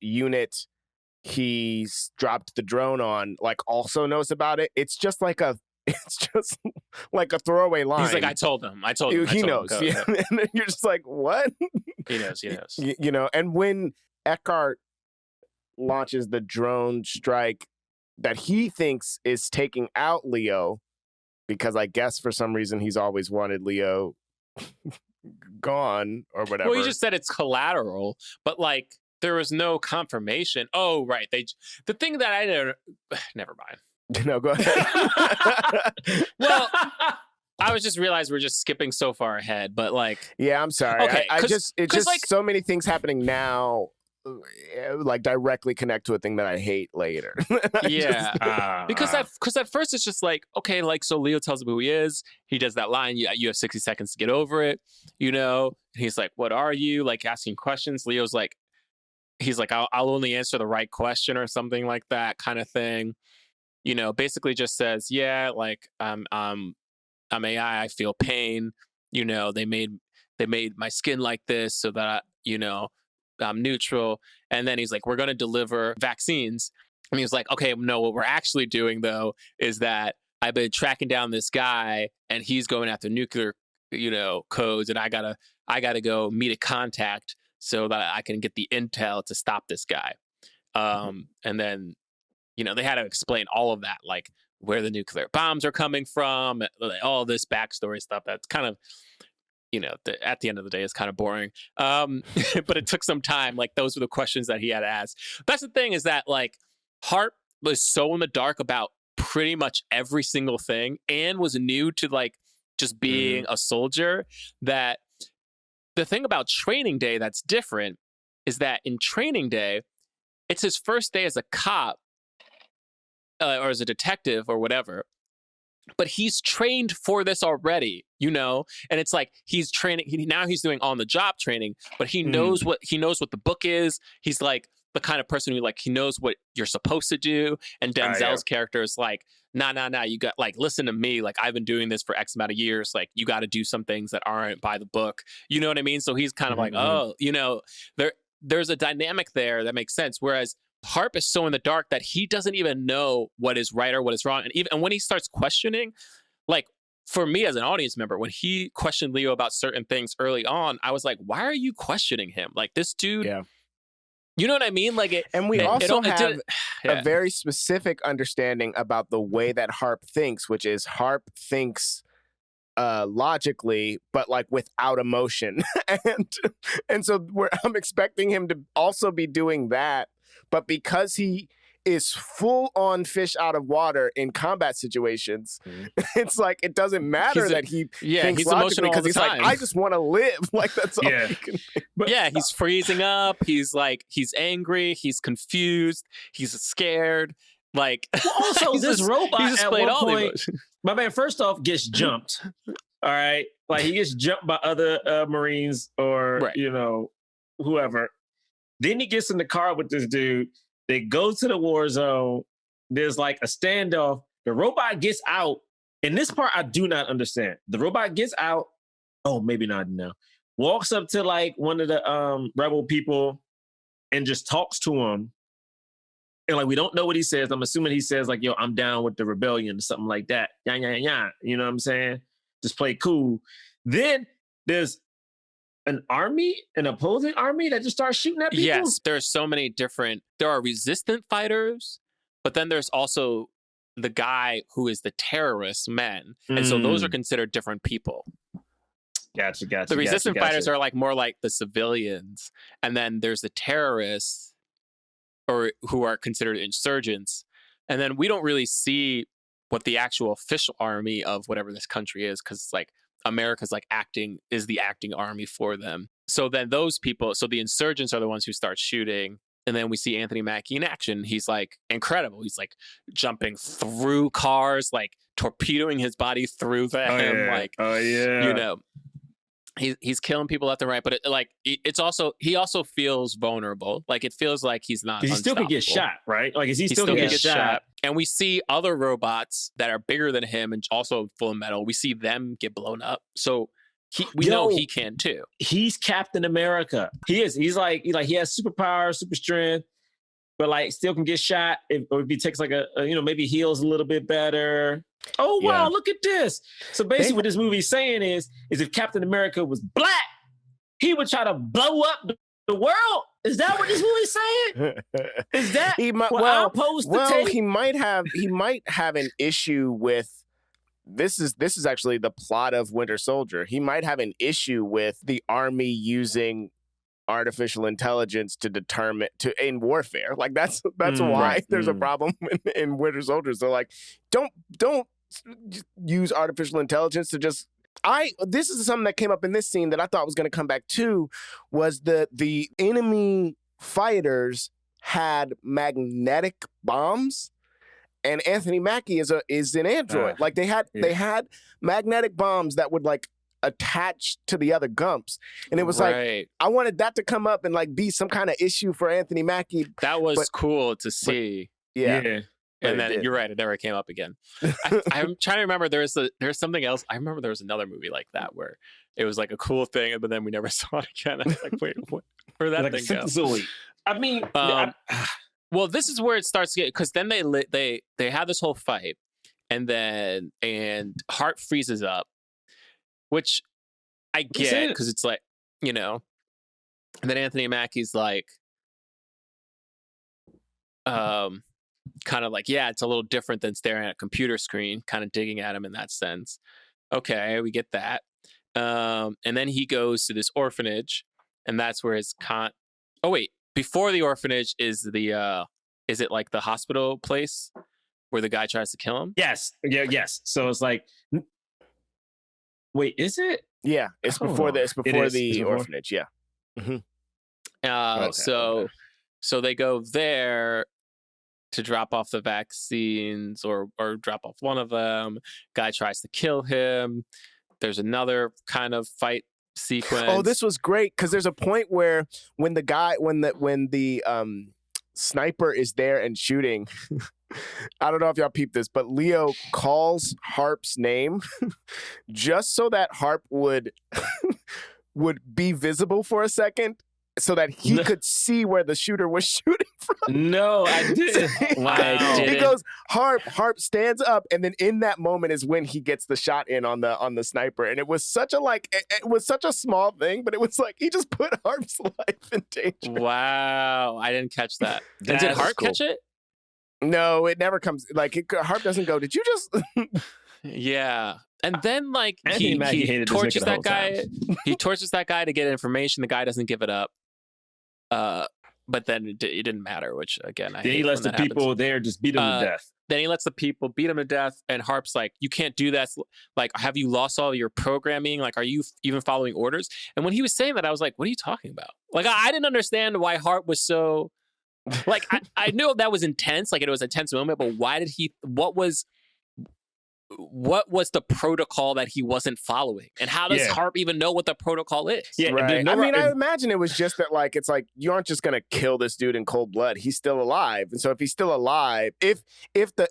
S10: unit he's dropped the drone on, like, also knows about it. It's just like a throwaway line.
S9: He's like, I told him.
S10: He knows. Yeah. And then you're just like, what?
S9: He knows.
S10: You know, and when Eckhart launches the drone strike that he thinks is taking out Leo, because I guess for some reason he's always wanted Leo gone or whatever.
S9: Well, he just said it's collateral, but like there was no confirmation. Oh, right. The thing that I don't. Never mind.
S10: No, go ahead.
S9: Well, I was just realized we're just skipping so far ahead, but like,
S10: yeah, I'm sorry.
S9: Okay,
S10: it's just
S9: like,
S10: so many things happening now, like directly connect to a thing that I hate later.
S9: Yeah, because at first it's just like, okay, like, so Leo tells him who he is. He does that line. You have 60 seconds to get over it. You know, and he's like, what are you? Like, asking questions. Leo's like, he's like, I'll only answer the right question or something like that kind of thing. You know, basically just says, yeah, like, I'm AI, I feel pain. You know, they made my skin like this so that I'm neutral. And then he's like, we're going to deliver vaccines. And he was like, okay, no, what we're actually doing though is that I've been tracking down this guy and he's going after nuclear, codes, and I gotta go meet a contact so that I can get the intel to stop this guy. And then, they had to explain all of that, like where the nuclear bombs are coming from, all this backstory stuff. That's kind of, at the end of the day, is kind of boring. But it took some time. Like, those were the questions that he had to ask. That's the thing, is that like Harp was so in the dark about pretty much every single thing and was new to like just being a soldier, that the thing about Training Day that's different is that in Training Day, it's his first day as a cop or as a detective or whatever. But he's trained for this already, and it's like he's training. Now he's doing on the job training, but he knows what the book is. He's like the kind of person who, like, he knows what you're supposed to do. And Denzel's character is like, nah, you got, like, listen to me. Like, I've been doing this for X amount of years. Like, you got to do some things that aren't by the book. You know what I mean? So he's kind of like, oh, there's a dynamic there that makes sense. Whereas Harp is so in the dark that he doesn't even know what is right or what is wrong. And when he starts questioning, like, for me as an audience member, when he questioned Leo about certain things early on, I was like, why are you questioning him? Like, this dude, you know what I mean? Like,
S10: we also have a very specific understanding about the way that Harp thinks, which is Harp thinks logically, but like without emotion. and so I'm expecting him to also be doing that. But because he is full on fish out of water in combat situations, it's like it doesn't matter that he thinks
S9: he's
S10: logically,
S9: emotional
S10: because he's like, I just want to live. Like, that's all he can think.
S9: But he's freezing up. He's like, he's angry. He's confused. He's scared. Like,
S6: well, also this robot at one point, my man, first off, gets jumped. All right, like, he gets jumped by other Marines or whoever. Then he gets in the car with this dude. They go to the war zone. There's like a standoff. The robot gets out. And this part I do not understand. The robot gets out. Oh, maybe not now. Walks up to like one of the rebel people and just talks to him. And like, we don't know what he says. I'm assuming he says like, yo, I'm down with the rebellion or something like that. Yeah, yeah, yeah. You know what I'm saying? Just play cool. Then there's an opposing army that just starts shooting at people?
S9: Yes, there's so many different... There are resistant fighters, but then there's also the guy who is the terrorist men. And so those are considered different people.
S6: Gotcha.
S9: The resistant fighters are like more like the civilians. And then there's the terrorists or who are considered insurgents. And then we don't really see what the actual official army of whatever this country is, because like America's like is the acting army for them. So then those people, so the insurgents are the ones who start shooting. And then we see Anthony Mackie in action. He's like incredible. He's like jumping through cars, like torpedoing his body through them. You know, he's killing people left and right. But he also feels vulnerable. Like it feels like he's not.
S6: He still can get shot, right? Like he still can get shot.
S9: And we see other robots that are bigger than him and also full of metal. We see them get blown up. So we know he can too.
S6: He's Captain America. He is. He has superpower, super strength, but like still can get shot if he takes like maybe heals a little bit better. Oh wow, look at this. So basically what this movie is saying is if Captain America was black, he would try to blow up the world. Is that what this movie's saying? Is that
S10: he might have an issue with this is actually the plot of Winter Soldier. He might have an issue with the army using artificial intelligence in warfare. Like that's why there's a problem in Winter Soldier. They're like, don't use artificial intelligence to just. This is something that came up in this scene that I thought was going to come back too, was the enemy fighters had magnetic bombs. And Anthony Mackie is an android. Like they had magnetic bombs that would like attach to the other Gumps, and it was like I wanted that to come up and like be some kind of issue for Anthony Mackie.
S9: That was cool to see.
S10: Yeah.
S9: And then you're right; it never came up again. I'm trying to remember. There's something else. I remember there was another movie like that where it was like a cool thing, but then we never saw it again. I was like, wait, where'd that thing go?
S6: I mean.
S9: Well, this is where it starts to get, because then they have this whole fight, and Hart freezes up, which I get because it's like, you know, and then Anthony Mackie's like, kind of like, yeah, it's a little different than staring at a computer screen, kind of digging at him in that sense. Okay, we get that. And then he goes to this orphanage, and that's where his oh wait. Before the orphanage is is it like the hospital place where the guy tries to kill him?
S6: Yes. Yeah. Yes. So it's like, wait, is it?
S10: Yeah. It's before the orphanage. Yeah.
S9: Mm-hmm. So they go there to drop off the vaccines or drop off one of them. Guy tries to kill him. There's another kind of fight sequence.
S10: Oh, this was great because there's a point where when the sniper is there and shooting, I don't know if y'all peeped this, but Leo calls Harp's name just so that Harp would be visible for a second, so that he could see where the shooter was shooting from.
S6: No, I didn't.
S9: Wow.
S10: He goes, Harp stands up, and then in that moment is when he gets the shot in on the sniper. And it was such a small thing, but it was like he just put Harp's life in danger.
S9: Wow, I didn't catch that. And did Harp catch it?
S10: No, it never comes. Like Harp doesn't go, did you just?
S9: Yeah. And then like he tortures that guy. He tortures that guy to get information. The guy doesn't give it up. But then it didn't matter, which again,
S6: then he lets the people there just beat him to death.
S9: Then he lets the people beat him to death, and Harp's like, "You can't do that. Like, have you lost all your programming? Like, are you even following orders?" And when he was saying that, I was like, "What are you talking about?" Like, I didn't understand why Harp was so. Like, I knew that was intense. Like, it was an intense moment, but why did he? What was the protocol that he wasn't following? And how does Harp even know what the protocol is?
S10: Yeah, right. I imagine it was just that, like, it's like, you aren't just going to kill this dude in cold blood. He's still alive. And so if he's still alive, if the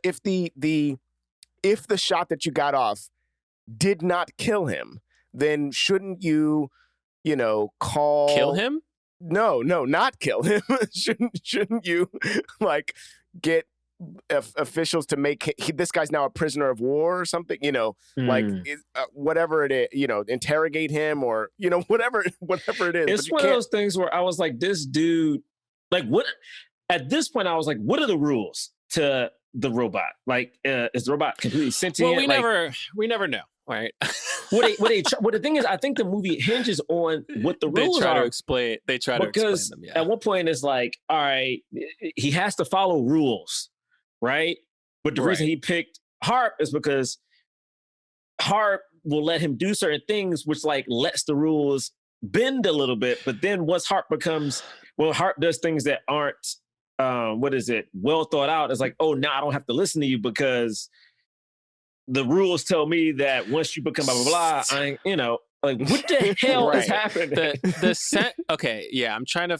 S10: shot that you got off did not kill him, then shouldn't you, call...
S9: Kill him?
S10: No, not kill him. Shouldn't you, like, get officials to make this guy's now a prisoner of war or something? Like whatever it is, interrogate him or whatever it is.
S6: It's one of those things where I was like, this dude, like, what? At this point, I was like, what are the rules to the robot? Like, is the robot completely sentient?
S9: Well, we never know. Right.
S6: What the thing is, I think the movie hinges on what the rules are.
S9: They try to explain them. Yeah.
S6: At one point, it's like, all right, he has to follow rules, right? But the reason he picked Harp is because Harp will let him do certain things, which like lets the rules bend a little bit. But then once Harp does things that aren't, well thought out. It's like, oh, now I don't have to listen to you because the rules tell me that once you become blah, blah, blah, I ain't, like, what the hell is happening?
S9: Okay, yeah, I'm trying to,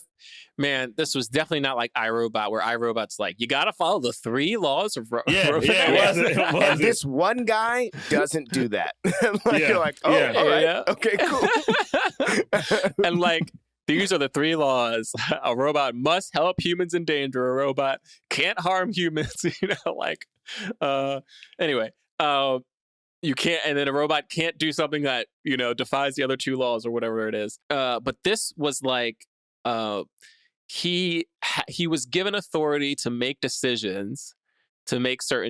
S9: man, this was definitely not like iRobot, where iRobot's like, you got to follow the 3 laws of robot.
S6: It wasn't.
S10: And this one guy doesn't do that. You're like, all right, okay, cool.
S9: And like, these are the 3 laws. A robot must help humans in danger. A robot can't harm humans, anyway. You can't, and then a robot can't do something that, defies the other 2 laws or whatever it is. But this was like, he was given authority to make certain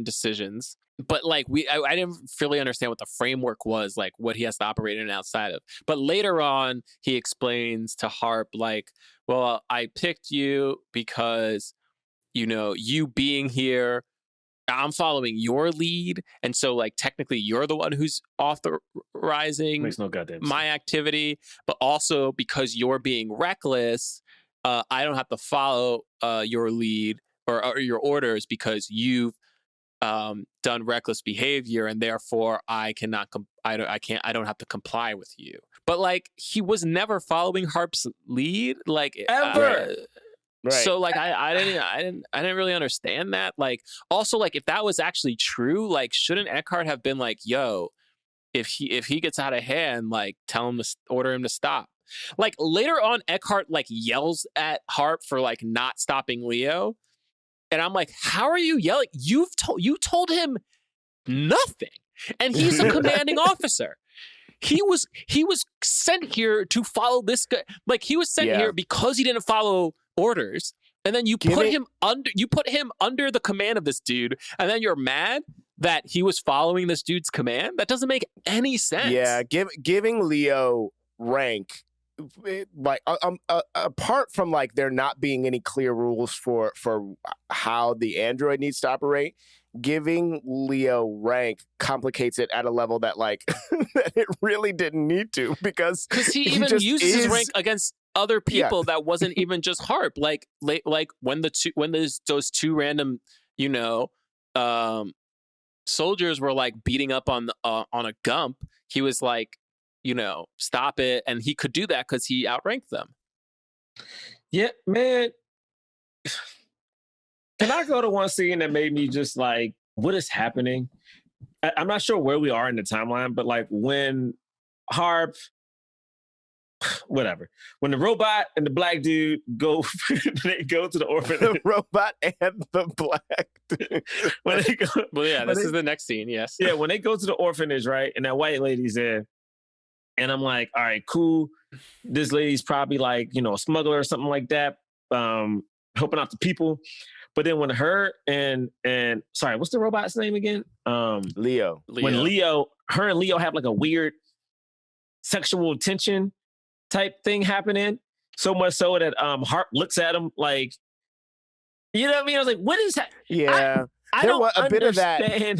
S9: decisions. But like I didn't really understand what the framework was, like what he has to operate in outside of. But later on, he explains to Harp, like, well, I picked you because, you being here, I'm following your lead, and so like technically you're the one who's authorizing
S6: Makes no goddamn sense.
S9: my activity, but also because you're being reckless, I don't have to follow your lead or your orders because you've done reckless behavior, and therefore I cannot I don't have to comply with you. But like he was never following Harp's lead, like
S6: ever.
S10: Right.
S9: So like I didn't really understand that. Like also like if that was actually true, like shouldn't Eckhart have been like, yo, if he gets out of hand, like tell him to order him to stop. Like later on, Eckhart like yells at Harp for like not stopping Leo, and I'm like, how are you yelling? You told him nothing, and he's a commanding officer. He was sent here to follow this guy. Like he was sent here because he didn't follow orders, and then you put him under the command of this dude, and then you're mad that he was following this dude's command. That doesn't make any sense.
S10: Yeah, giving Leo rank, like apart from like there not being any clear rules for how the android needs to operate, giving Leo rank complicates it at a level that like that it really didn't need to, because
S9: he even uses his rank against other people that wasn't even just Harp. Like when those 2 random soldiers were like beating up on a Gump, he was like, stop it, and he could do that because he outranked them.
S6: Yeah, man. Can I go to one scene that made me just like, what is happening? I'm not sure where we are in the timeline, but like when Harp, whatever, when the robot and the black dude they go to the orphanage.
S10: The robot and the black dude.
S6: When they go,
S9: well, yeah, this is the next scene, yes.
S6: Yeah, when they go to the orphanage, right, and that white lady's there, and I'm like, all right, cool. This lady's probably like, a smuggler or something like that, helping out the people. But then when her and sorry, what's the robot's name again?
S10: Leo.
S6: When her and Leo have like a weird sexual tension type thing happening, so much so that Harp looks at him like, you know what I mean? I was like, what is that?
S10: Yeah.
S6: I
S10: there
S6: don't
S10: was a bit of that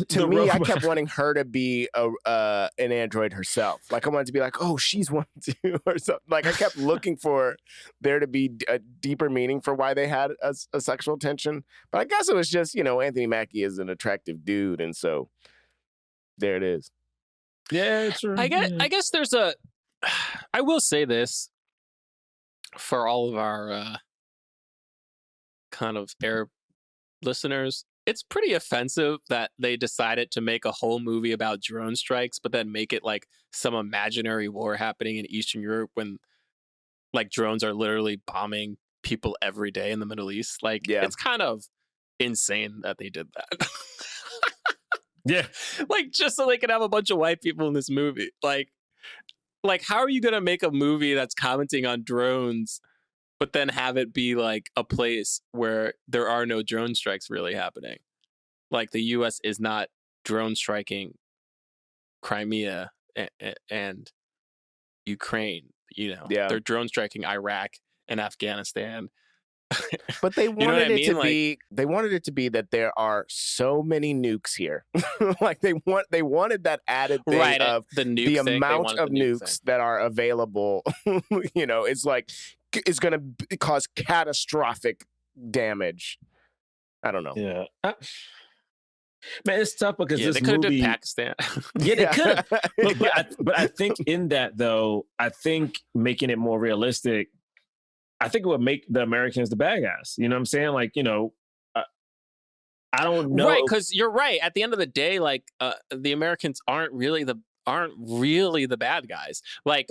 S10: to me.
S6: robot.
S10: I kept wanting her to be an android herself. Like I wanted to be like, oh, she's one too, or something. Like I kept looking for there to be a deeper meaning for why they had a sexual tension. But I guess it was just, Anthony Mackie is an attractive dude, and so there it is.
S6: Yeah, it's true.
S9: I guess there's I will say this for all of our kind of Arab listeners. it's pretty offensive that they decided to make a whole movie about drone strikes, but then make it like some imaginary war happening in Eastern Europe when like drones are literally bombing people every day in the Middle East. Like, it's kind of insane that they did that.
S6: Yeah.
S9: Like, just so they can have a bunch of white people in this movie. Like how are you going to make a movie that's commenting on drones, but then have it be like a place where there are no drone strikes really happening? Like, the U.S. is not drone striking Crimea and Ukraine. You know, they're drone striking Iraq and Afghanistan.
S10: But they wanted
S9: you know what I
S10: it
S9: mean?
S10: to be. They wanted it to be that there are so many nukes here. Like they wanted that added thing of
S9: the nuke
S10: the
S9: thing.
S10: amount of nukes that are available. You know, it's like it's going to cause catastrophic damage. I don't know.
S6: Yeah. Man, it's tough because this
S9: they could have
S6: movie...
S9: done Pakistan.
S6: Yeah, they could have. But I think in that, though, I think making it more realistic, I think it would make the Americans the bad guys. You know what I'm saying? Like, you know, I don't know.
S9: Right, because you're right. At the end of the day, like, the Americans aren't really the bad guys. Like,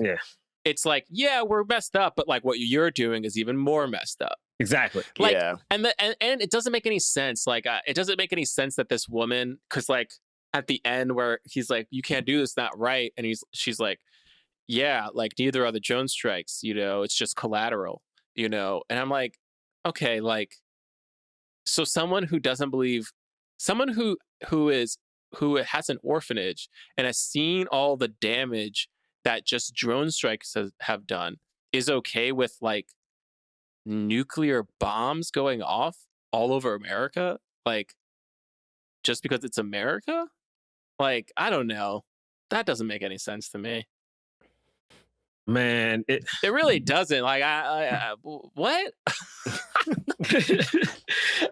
S9: it's like, yeah, we're messed up, but like what you're doing is even more messed up.
S6: Exactly.
S9: Like, and it doesn't make any sense. Like, it doesn't make any sense that this woman, because like at the end where he's like, you can't do this, not right, and she's like, yeah, like neither are the drone strikes. You know, it's just collateral. You know, and I'm like, okay, like, so someone who doesn't believe, someone who has an orphanage and has seen all the damage that just drone strikes have done is okay with like nuclear bombs going off all over America, like just because it's America? Like, I don't know. That doesn't make any sense to me.
S6: Man, it
S9: really doesn't. Like, I what?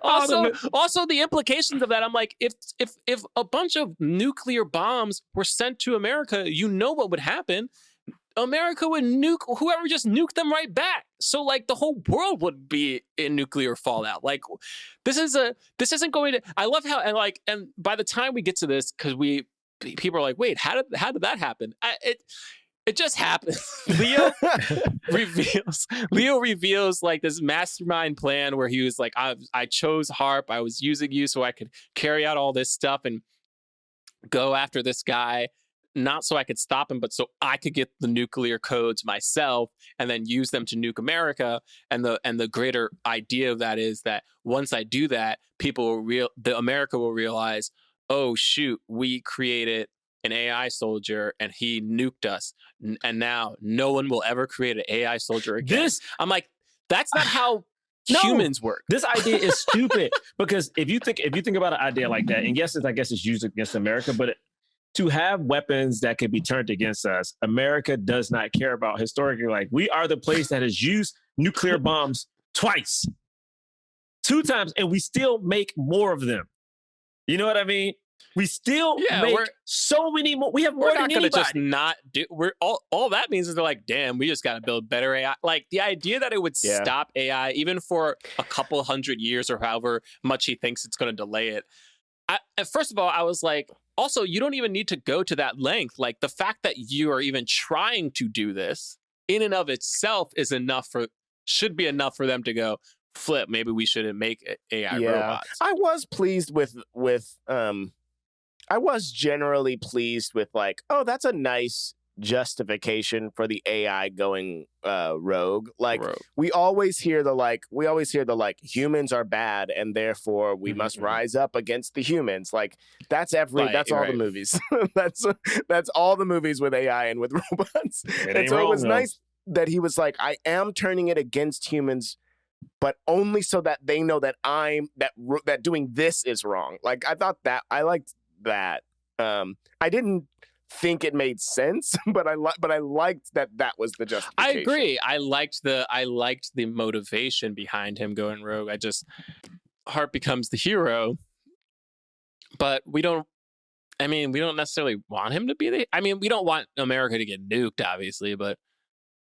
S9: also, the implications of that. I'm like, if a bunch of nuclear bombs were sent to America, you know what would happen? America would nuke whoever just nuked them right back. So like the whole world would be in nuclear fallout. Like, this isn't going to. I love how and by the time we get to this, because people are like, wait, how did that happen? It just happened. Leo reveals like this mastermind plan where he was like, I chose HARP. I was using you so I could carry out all this stuff and go after this guy, not so I could stop him, but so I could get the nuclear codes myself and then use them to nuke America. And the greater idea of that is that once I do that, America will realize, oh shoot, we created an AI soldier and he nuked us, and now no one will ever create an AI soldier again. I'm like, that's not how humans work.
S6: This idea is stupid because if you think about an idea like that, and yes, I guess it's used against America, but to have weapons that can be turned against us, America does not care about historically. Like, we are the place that has used nuclear bombs twice, 2 times, and we still make more of them. You know what I mean? We still make so many more. We have more than anybody.
S9: We're not going to just not do. We're all that means is they're like, damn, we just got to build better AI. Like, the idea that it would stop AI even for a couple hundred years or however much he thinks it's going to delay it. First of all, I was like, also, you don't even need to go to that length. Like, the fact that you are even trying to do this in and of itself should be enough for them to go, flip, maybe we shouldn't make AI robots.
S10: I was pleased with I was generally pleased with like, oh, that's a nice justification for the AI going rogue. Like, we always hear the humans are bad and therefore we must rise up against the humans. Like, that's all the movies. that's all the movies with AI and with robots. And so it was nice that he was like, I am turning it against humans, but only so that they know that that doing this is wrong. Like, I thought that I liked that. I didn't think it made sense, but I liked that was the justification.
S9: I agree. I liked the motivation behind him going rogue. Hart becomes the hero, but we don't necessarily want him to be we don't want America to get nuked, obviously, but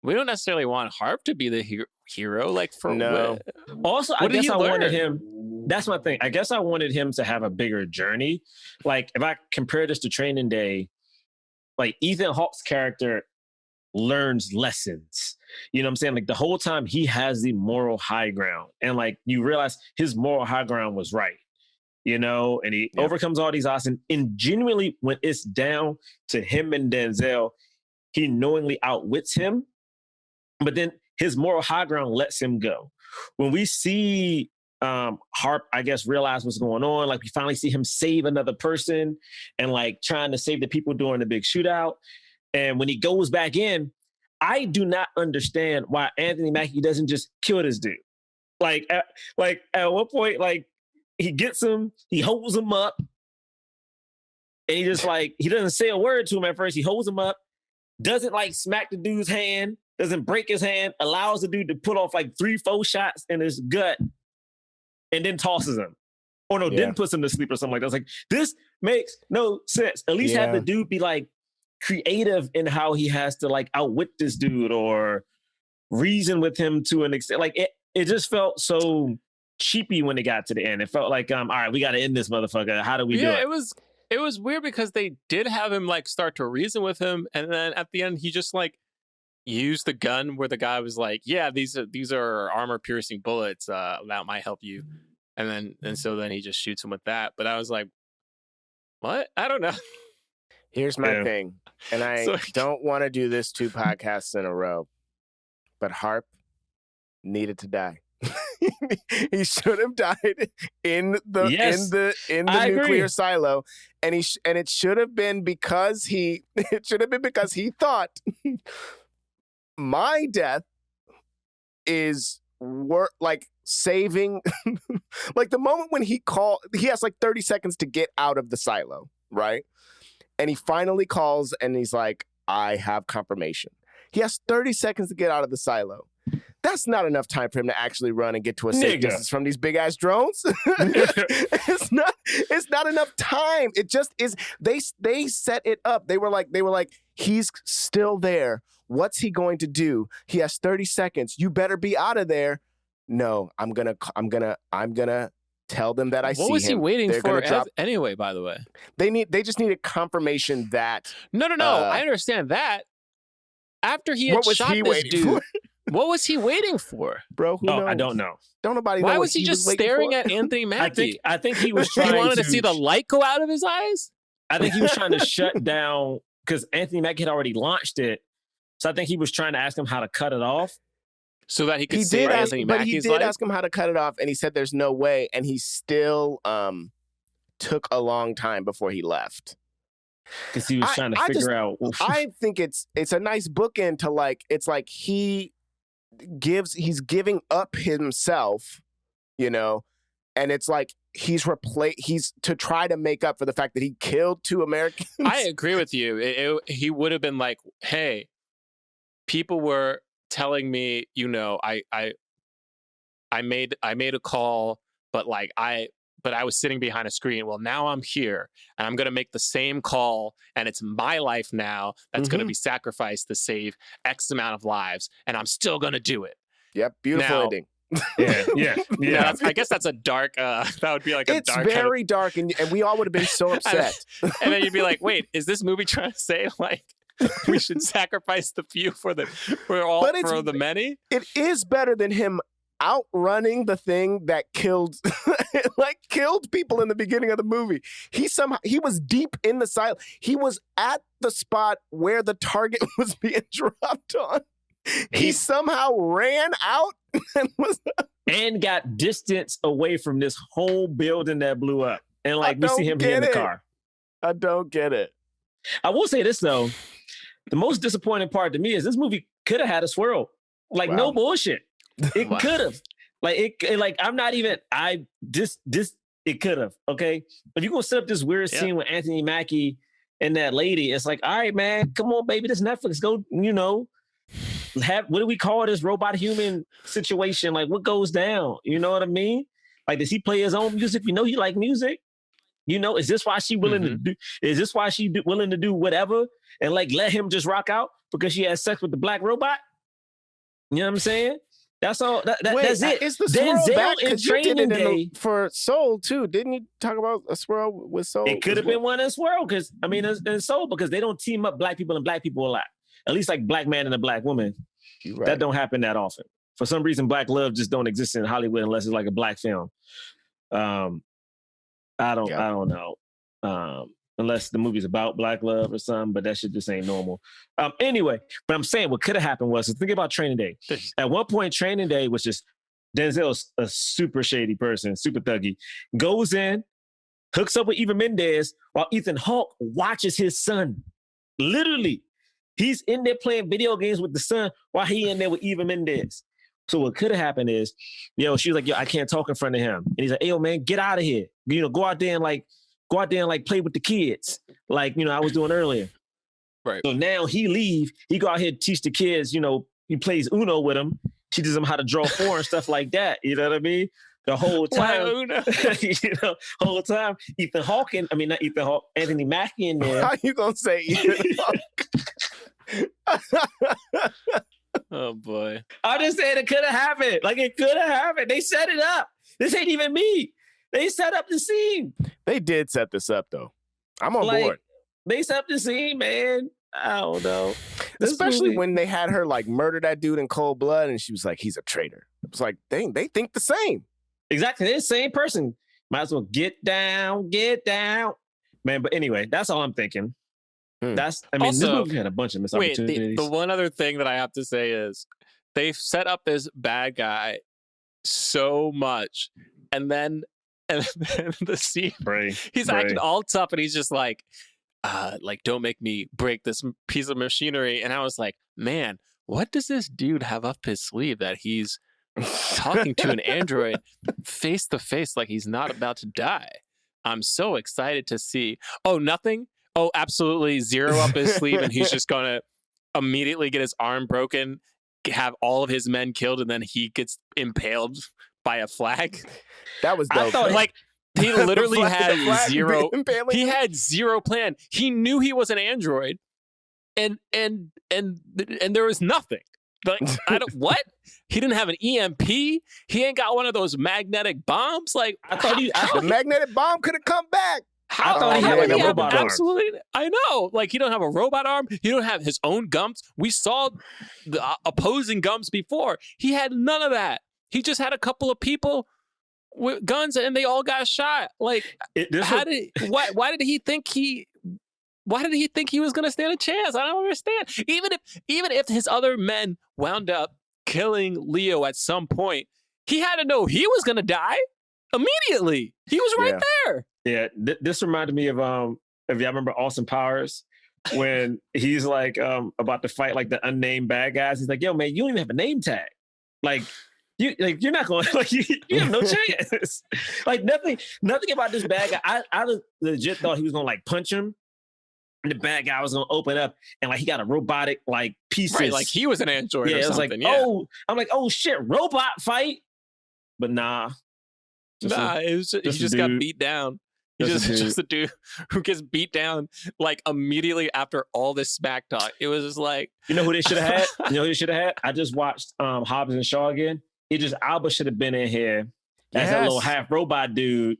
S9: we don't necessarily want Harp to be the hero. Like, for
S6: no. Also, I guess I wanted him. That's my thing. I guess I wanted him to have a bigger journey. Like, if I compare this to Training Day, like Ethan Hawke's character learns lessons. You know what I'm saying? Like, the whole time he has the moral high ground. And like, you realize his moral high ground was right. You know, and he overcomes all these odds. And genuinely, when it's down to him and Denzel, he knowingly outwits him. But then his moral high ground lets him go. When we see Harp, I guess, realize what's going on, like we finally see him save another person and like trying to save the people during the big shootout. And when he goes back in, I do not understand why Anthony Mackie doesn't just kill this dude. Like at one point, like, he gets him, he holds him up, and he just like, he doesn't say a word to him at first. He holds him up, doesn't like smack the dude's hand, doesn't break his hand, allows the dude to put off like 3-4 shots in his gut, and then tosses him. Or no, then puts him to sleep or something like that. It's like, this makes no sense. At least have the dude be like creative in how he has to like outwit this dude or reason with him to an extent. Like it just felt so cheapy when it got to the end. It felt like, all right, we got to end this motherfucker. How do we do it?
S9: It was weird because they did have him like start to reason with him, and then at the end he just like used the gun where the guy was like, "Yeah, these are armor piercing bullets. That might help you," and so then he just shoots him with that. But I was like, "What? I don't know."
S10: Here's my thing, and I don't want to do this 2 podcasts in a row, but Harp needed to die. He should have died in the nuclear silo, and it should have been because he thought my death is like saving. Like the moment when he has like 30 seconds to get out of the silo, right? And he finally calls and he's like, I have confirmation. He has 30 seconds to get out of the silo. That's not enough time for him to actually run and get to a safe distance from these big ass drones. It's not enough time. It just is. They set it up. They were like, he's still there. What's he going to do? He has 30 seconds. You better be out of there. No, I'm gonna tell them that I see him.
S9: What was he waiting for anyway, by the way?
S10: They just needed confirmation that.
S9: No. I understand that. After he had shot this dude. What was he waiting for?
S10: Bro, who knows?
S6: I don't know.
S10: Don't nobody know.
S9: Why was he just staring at Anthony Mackie?
S6: I think he was trying
S9: He wanted to see the light go out of his eyes?
S6: I think he was trying to shut down, because Anthony Mackie had already launched it. So I think he was trying to ask him how to cut it off.
S9: So that he could save Anthony Mackie's life?
S10: But he did ask him how to cut it off, and he said there's no way, and he still took a long time before he left.
S6: Because he was trying to figure out.
S10: I think it's a nice bookend to like, it's like he's giving up himself, you know, and it's like he's to try to make up for the fact that he killed 2 Americans.
S9: I agree with you. He would have been like, hey, people were telling me, you know, I made a call, but I was sitting behind a screen. Well, now I'm here and I'm going to make the same call, and it's my life now that's going to be sacrificed to save X amount of lives, and I'm still going to do it.
S10: Yep. Beautiful ending.
S6: Yeah.
S9: I guess that's a dark, that would be like a dark.
S10: It's very dark, and we all would have been so upset.
S9: And then you'd be like, wait, is this movie trying to say like, we should sacrifice the few for the many?
S10: It is better than him outrunning the thing that killed people in the beginning of the movie. He was deep in the silo. He was at the spot where the target was being dropped on. He somehow ran out
S6: and got distance away from this whole building that blew up. And like we see him here in the car.
S10: I don't get it.
S6: I will say this though. The most disappointing part to me is this movie could have had a swirl. Like no bullshit. It could have. Like it like I'm not even it could have. Okay. If you're gonna set up this weird scene with Anthony Mackie and that lady, it's like, all right, man, come on, baby, this Netflix. Go, you know, what do we call this robot human situation? Like what goes down? You know what I mean? Like, does he play his own music? You know he like music. You know, is this why she willing to do? Is this why she willing to do whatever and like let him just rock out because she had sex with the black robot? You know what I'm saying? That's all.
S10: Wait,
S6: that's it.
S10: Is the swirl
S6: Denzel
S10: back?
S6: in
S10: Because you did
S6: Training
S10: it
S6: Day.
S10: for Soul too. Didn't you talk about a swirl with Soul?
S6: It could have been one in Swirl because in Soul because they don't team up black people and black people a lot. At least like black man and a black woman.
S10: Right.
S6: That don't happen that often. For some reason, black love just don't exist in Hollywood unless it's like a black film. I don't know. Unless the movie's about black love or something, but that shit just ain't normal. Anyway, but I'm saying what could have happened was, think about Training Day. At one point, Training Day was just Denzel's a super shady person, super thuggy, goes in, hooks up with Eva Mendes while Ethan Hawke watches his son. Literally, he's in there playing video games with the son while he in there with Eva Mendes. So what could have happened is, she was like, I can't talk in front of him. And he's like, hey, yo, man, get out of here. Go out there and play with the kids. Like, I was doing earlier.
S9: Right.
S6: So now he leave. He go out here and teach the kids, he plays Uno with them, teaches them how to draw four and stuff like that. You know what I mean? The whole time, whole time, Anthony Mackie in there.
S10: How you gonna say Ethan Hawke?
S9: Oh boy.
S6: I'm just saying it could have happened. Like it could have happened. They set it up. This ain't even me. They set up the scene.
S10: They did set this up though. I'm on board.
S6: They set up the scene, man. I don't know.
S10: Especially when they had her like murder that dude in cold blood and she was like, he's a traitor. It was like, they think the same.
S6: Exactly. They're the same person. Might as well get down. Man, but anyway, that's all I'm thinking. This movie had a bunch of missed opportunities.
S9: The one other thing that I have to say is they've set up this bad guy so much, and then the scene, he's acting all tough, and he's just like, don't make me break this piece of machinery. And I was like, man, what does this dude have up his sleeve that he's talking to an android face to face like he's not about to die? I'm so excited to see. Oh, nothing? Oh, absolutely zero up his sleeve, and he's just going to immediately get his arm broken, have all of his men killed, and then he gets impaled by a flag.
S10: That was dope.
S9: I thought, he literally had zero. He had zero plan. He knew he was an android, and there was nothing. Like, what? He didn't have an EMP. He ain't got one of those magnetic bombs. Like,
S10: the magnetic bomb could have come back.
S6: I thought he had like a robot arm.
S9: Absolutely, I know. Like, he don't have a robot arm. He don't have his own gums. We saw the opposing gums before. He had none of that. He just had a couple of people with guns, and they all got shot. Like, why did he think he was going to stand a chance? I don't understand. Even if his other men wound up killing Leo at some point, he had to know he was going to die immediately. He was right there.
S6: Yeah, this reminded me of if y'all remember Austin Powers, when he's like about to fight like the unnamed bad guys. He's like, "Yo, man, you don't even have a name tag. You're not going. You have no chance. Nothing about this bad guy. I legit thought he was gonna punch him, and the bad guy was gonna open up and he got a robotic pieces.
S9: Right, like he was an android.
S6: Yeah,
S9: or
S6: it was
S9: something.
S6: I'm like, oh shit, robot fight. But nah.
S9: He just got beat down. He's just a dude who gets beat down immediately after all this smack talk. It was just like,
S6: you know who they should have had? You know who they should have had? I just watched Hobbs and Shaw again. Idris Elba should have been in here as a little half robot dude,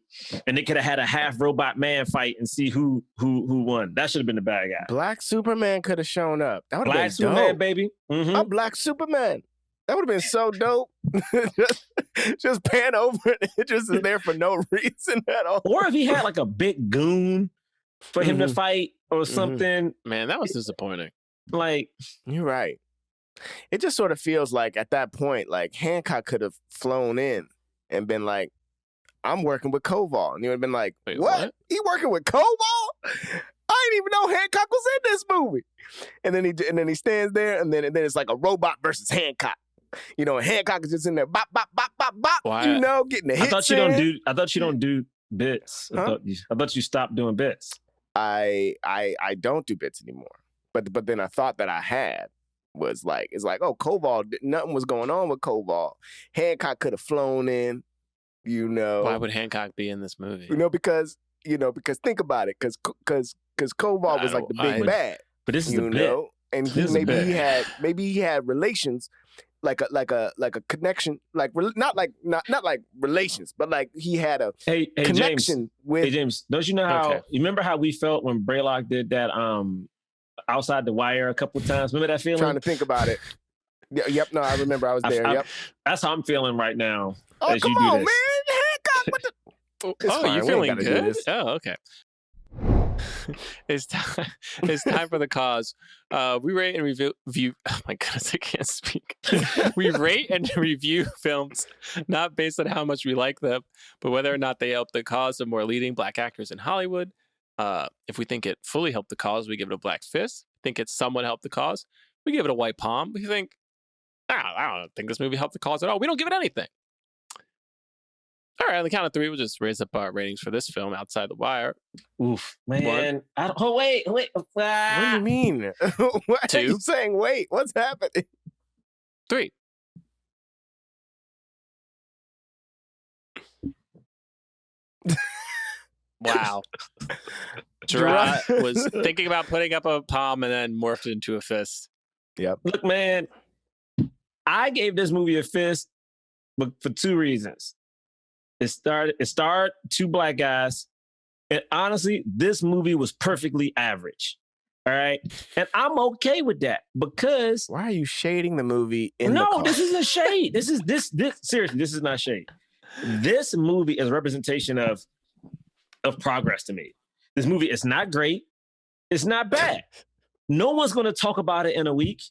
S6: and they could have had a half robot man fight and see who won. That should have been the bad guy.
S10: Black Superman could have shown up. That would have been
S6: Superman,
S10: dope.
S6: baby. Mm-hmm.
S10: A Black Superman. That would have been so dope. just pan over and it just is there for no reason at all.
S6: Or if he had a big goon for him to fight or something.
S9: Man, that was disappointing.
S10: You're right. It just sort of feels like at that point, Hancock could have flown in and been like, I'm working with Koval. And you would have been like,
S9: wait,
S10: what? He working with Koval? I didn't even know Hancock was in this movie. And then he stands there and then it's like a robot versus Hancock. Hancock is just in there, bop, bop, bop, bop, bop.
S6: Why?
S10: Getting the hits.
S6: I thought you don't do bits.
S10: Huh?
S6: I thought you stopped doing bits.
S10: I don't do bits anymore. But then I thought that I had. It's like, oh, Koval, nothing was going on with Koval. Hancock could have flown in,
S9: Why would Hancock be in this movie?
S10: Because think about it, because Koval was like the big bad.
S6: But this is the bit.
S10: and maybe he had relations, like a connection, not like relations, but like he had a connection
S6: James,
S10: with.
S6: Hey James, don't you know how? You remember how we felt when Braylock did that outside the wire a couple of times? Remember that feeling?
S10: Trying to think about it. Yep. No, I remember. I was there. Yep.
S6: That's how I'm feeling right now.
S10: Oh,
S6: as
S10: come
S6: you do
S10: on,
S6: this.
S10: man! Hancock, what the? It's fine.
S9: You're
S10: We ain't
S9: feeling
S10: gotta do
S9: good?
S10: this.
S9: Oh, okay. It's time for the cause. We rate and review. Oh my goodness, I can't speak. We rate and review films not based on how much we like them, but whether or not they help the cause of more leading Black actors in Hollywood. If we think it fully helped the cause, we give it a black fist. Think it somewhat helped the cause, we give it a white palm. We think, I don't think this movie helped the cause at all. We don't give it anything. All right, on the count of three, we'll just raise up our ratings for this film, Outside the Wire.
S6: Oof, man. Wait.
S10: What do you mean? What
S9: 2.
S10: are you saying? Wait, what's happening?
S9: 3. Wow. Jerah was thinking about putting up a palm and then morphed into a fist.
S10: Yep.
S6: Look, man, I gave this movie a fist, but for 2 reasons. It starred 2 Black guys, and honestly, this movie was perfectly average. All right, and I'm okay with that because
S10: why are you shading the movie?
S6: This isn't shade. This seriously, this is not shade. This movie is a representation of progress to me. This movie is not great. It's not bad. No one's going to talk about it in a week,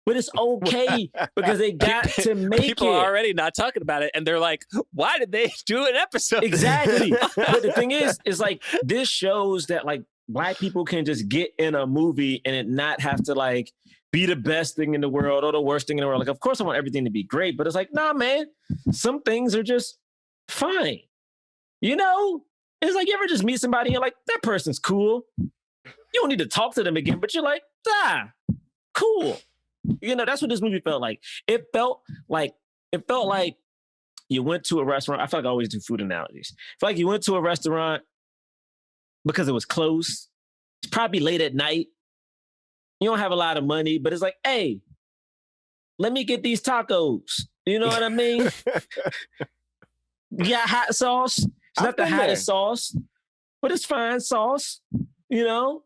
S6: but it's okay because they got to make
S9: People are already not talking about it, and they're like, why did they do an episode?
S6: Exactly. But the thing is like, this shows that like Black people can just get in a movie and it not have to like be the best thing in the world or the worst thing in the world. Like, of course I want everything to be great, but it's like, nah, man, some things are just fine. You know? It's like, you ever just meet somebody and you're like, that person's cool. You don't need to talk to them again, but you're like, cool. You know, that's what this movie felt like. It felt like you went to a restaurant. I feel like I always do food analogies. I feel like you went to a restaurant because it was close. It's probably late at night. You don't have a lot of money, but it's like, hey, let me get these tacos. You know what I mean? You got hot sauce. It's not the hottest sauce, but it's fine sauce. You know?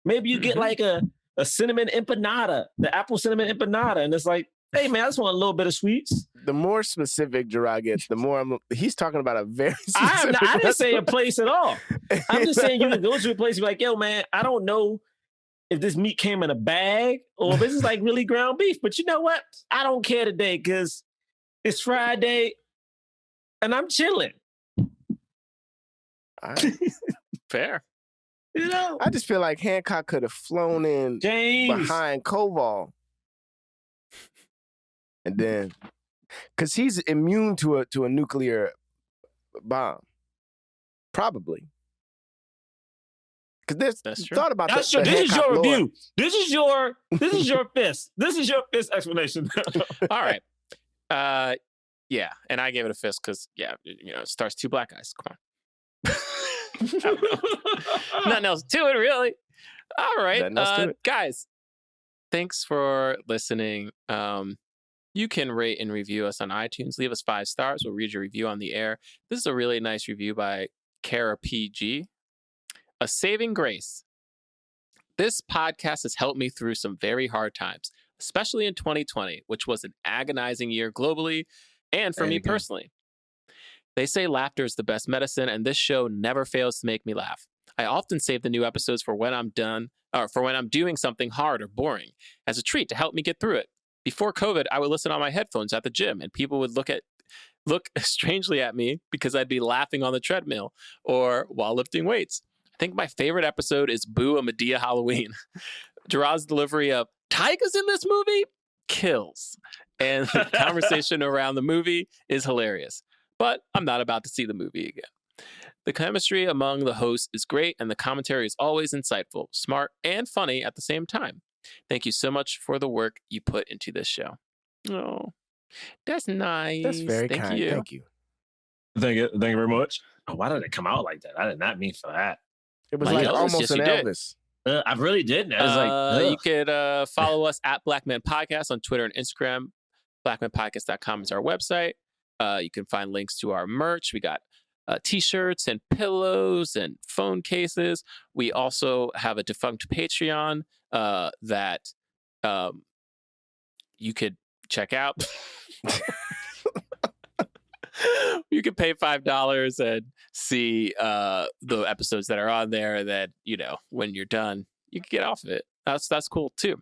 S6: Maybe you get like a cinnamon empanada, the apple cinnamon empanada, and it's like, hey man, I just want a little bit of sweets.
S10: The more specific Jerah gets, the more he's talking about a very specific
S6: I didn't say a place at all. I'm just saying you can go to a place and be like, yo man, I don't know if this meat came in a bag or if this is like really ground beef, but you know what? I don't care today because it's Friday and I'm chilling.
S9: Fair.
S6: You know,
S10: I just feel like Hancock could have flown in behind Koval, and then, because he's immune to a nuclear bomb, probably. Because there's thought about that.
S6: This is your review. This is your fist. This is your fist explanation.
S9: All right. Yeah, and I gave it a fist because it stars 2 Black guys. Come on. Nothing else to it, really. All right, guys. Thanks for listening. You can rate and review us on iTunes. Leave us 5 stars. We'll read your review on the air. This is a really nice review by Kara PG. A saving grace. This podcast has helped me through some very hard times, especially in 2020, which was an agonizing year globally and for me personally. They say laughter is the best medicine, and this show never fails to make me laugh. I often save the new episodes for when I'm done, or for when I'm doing something hard or boring, as a treat to help me get through it. Before COVID, I would listen on my headphones at the gym, and people would look strangely at me because I'd be laughing on the treadmill or while lifting weights. I think my favorite episode is Boo! A Medea Halloween. Jerah's delivery of "Tyga's in this movie" kills, and the conversation around the movie is hilarious. But I'm not about to see the movie again. The chemistry among the hosts is great, and the commentary is always insightful, smart, and funny at the same time. Thank you so much for the work you put into this show. Oh, that's nice.
S10: That's very kind. Thank you.
S6: Thank you very much. Oh, why did it come out like that? I did not mean for that.
S10: It was like almost an Elvis.
S6: I really didn't. I was like,
S9: you could follow us at Black Men Podcast on Twitter and Instagram. BlackmanPodcast.com is our website. You can find links to our merch. We got t-shirts and pillows and phone cases. We also have a defunct Patreon that you could check out. You can pay $5 and see the episodes that are on there that, you know, when you're done, you can get off of it. That's cool too.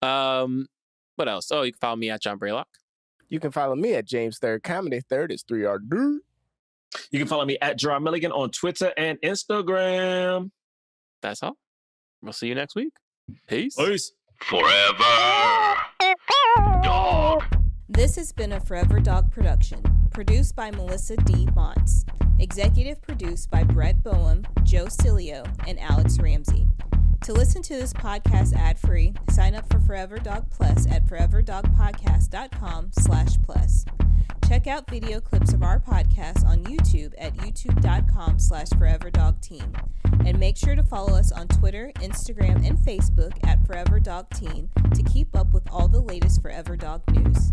S9: What else? Oh, you can follow me at John Braylock.
S10: You can follow me at James Third Comedy. Third is 3RD.
S6: You can follow me at Jerah Milligan on Twitter and Instagram.
S9: That's all. We'll see you next week. Peace.
S6: Peace.
S1: Forever Dog.
S16: This has been a Forever Dog production, produced by Melisa D. Monts, executive produced by Brett Boham, Joe Cilio, and Alex Ramsey. To listen to this podcast ad-free, sign up for Forever Dog Plus at foreverdogpodcast.com/plus. Check out video clips of our podcast on YouTube at youtube.com/foreverdogteam. And make sure to follow us on Twitter, Instagram, and Facebook at Forever Dog Team to keep up with all the latest Forever Dog news.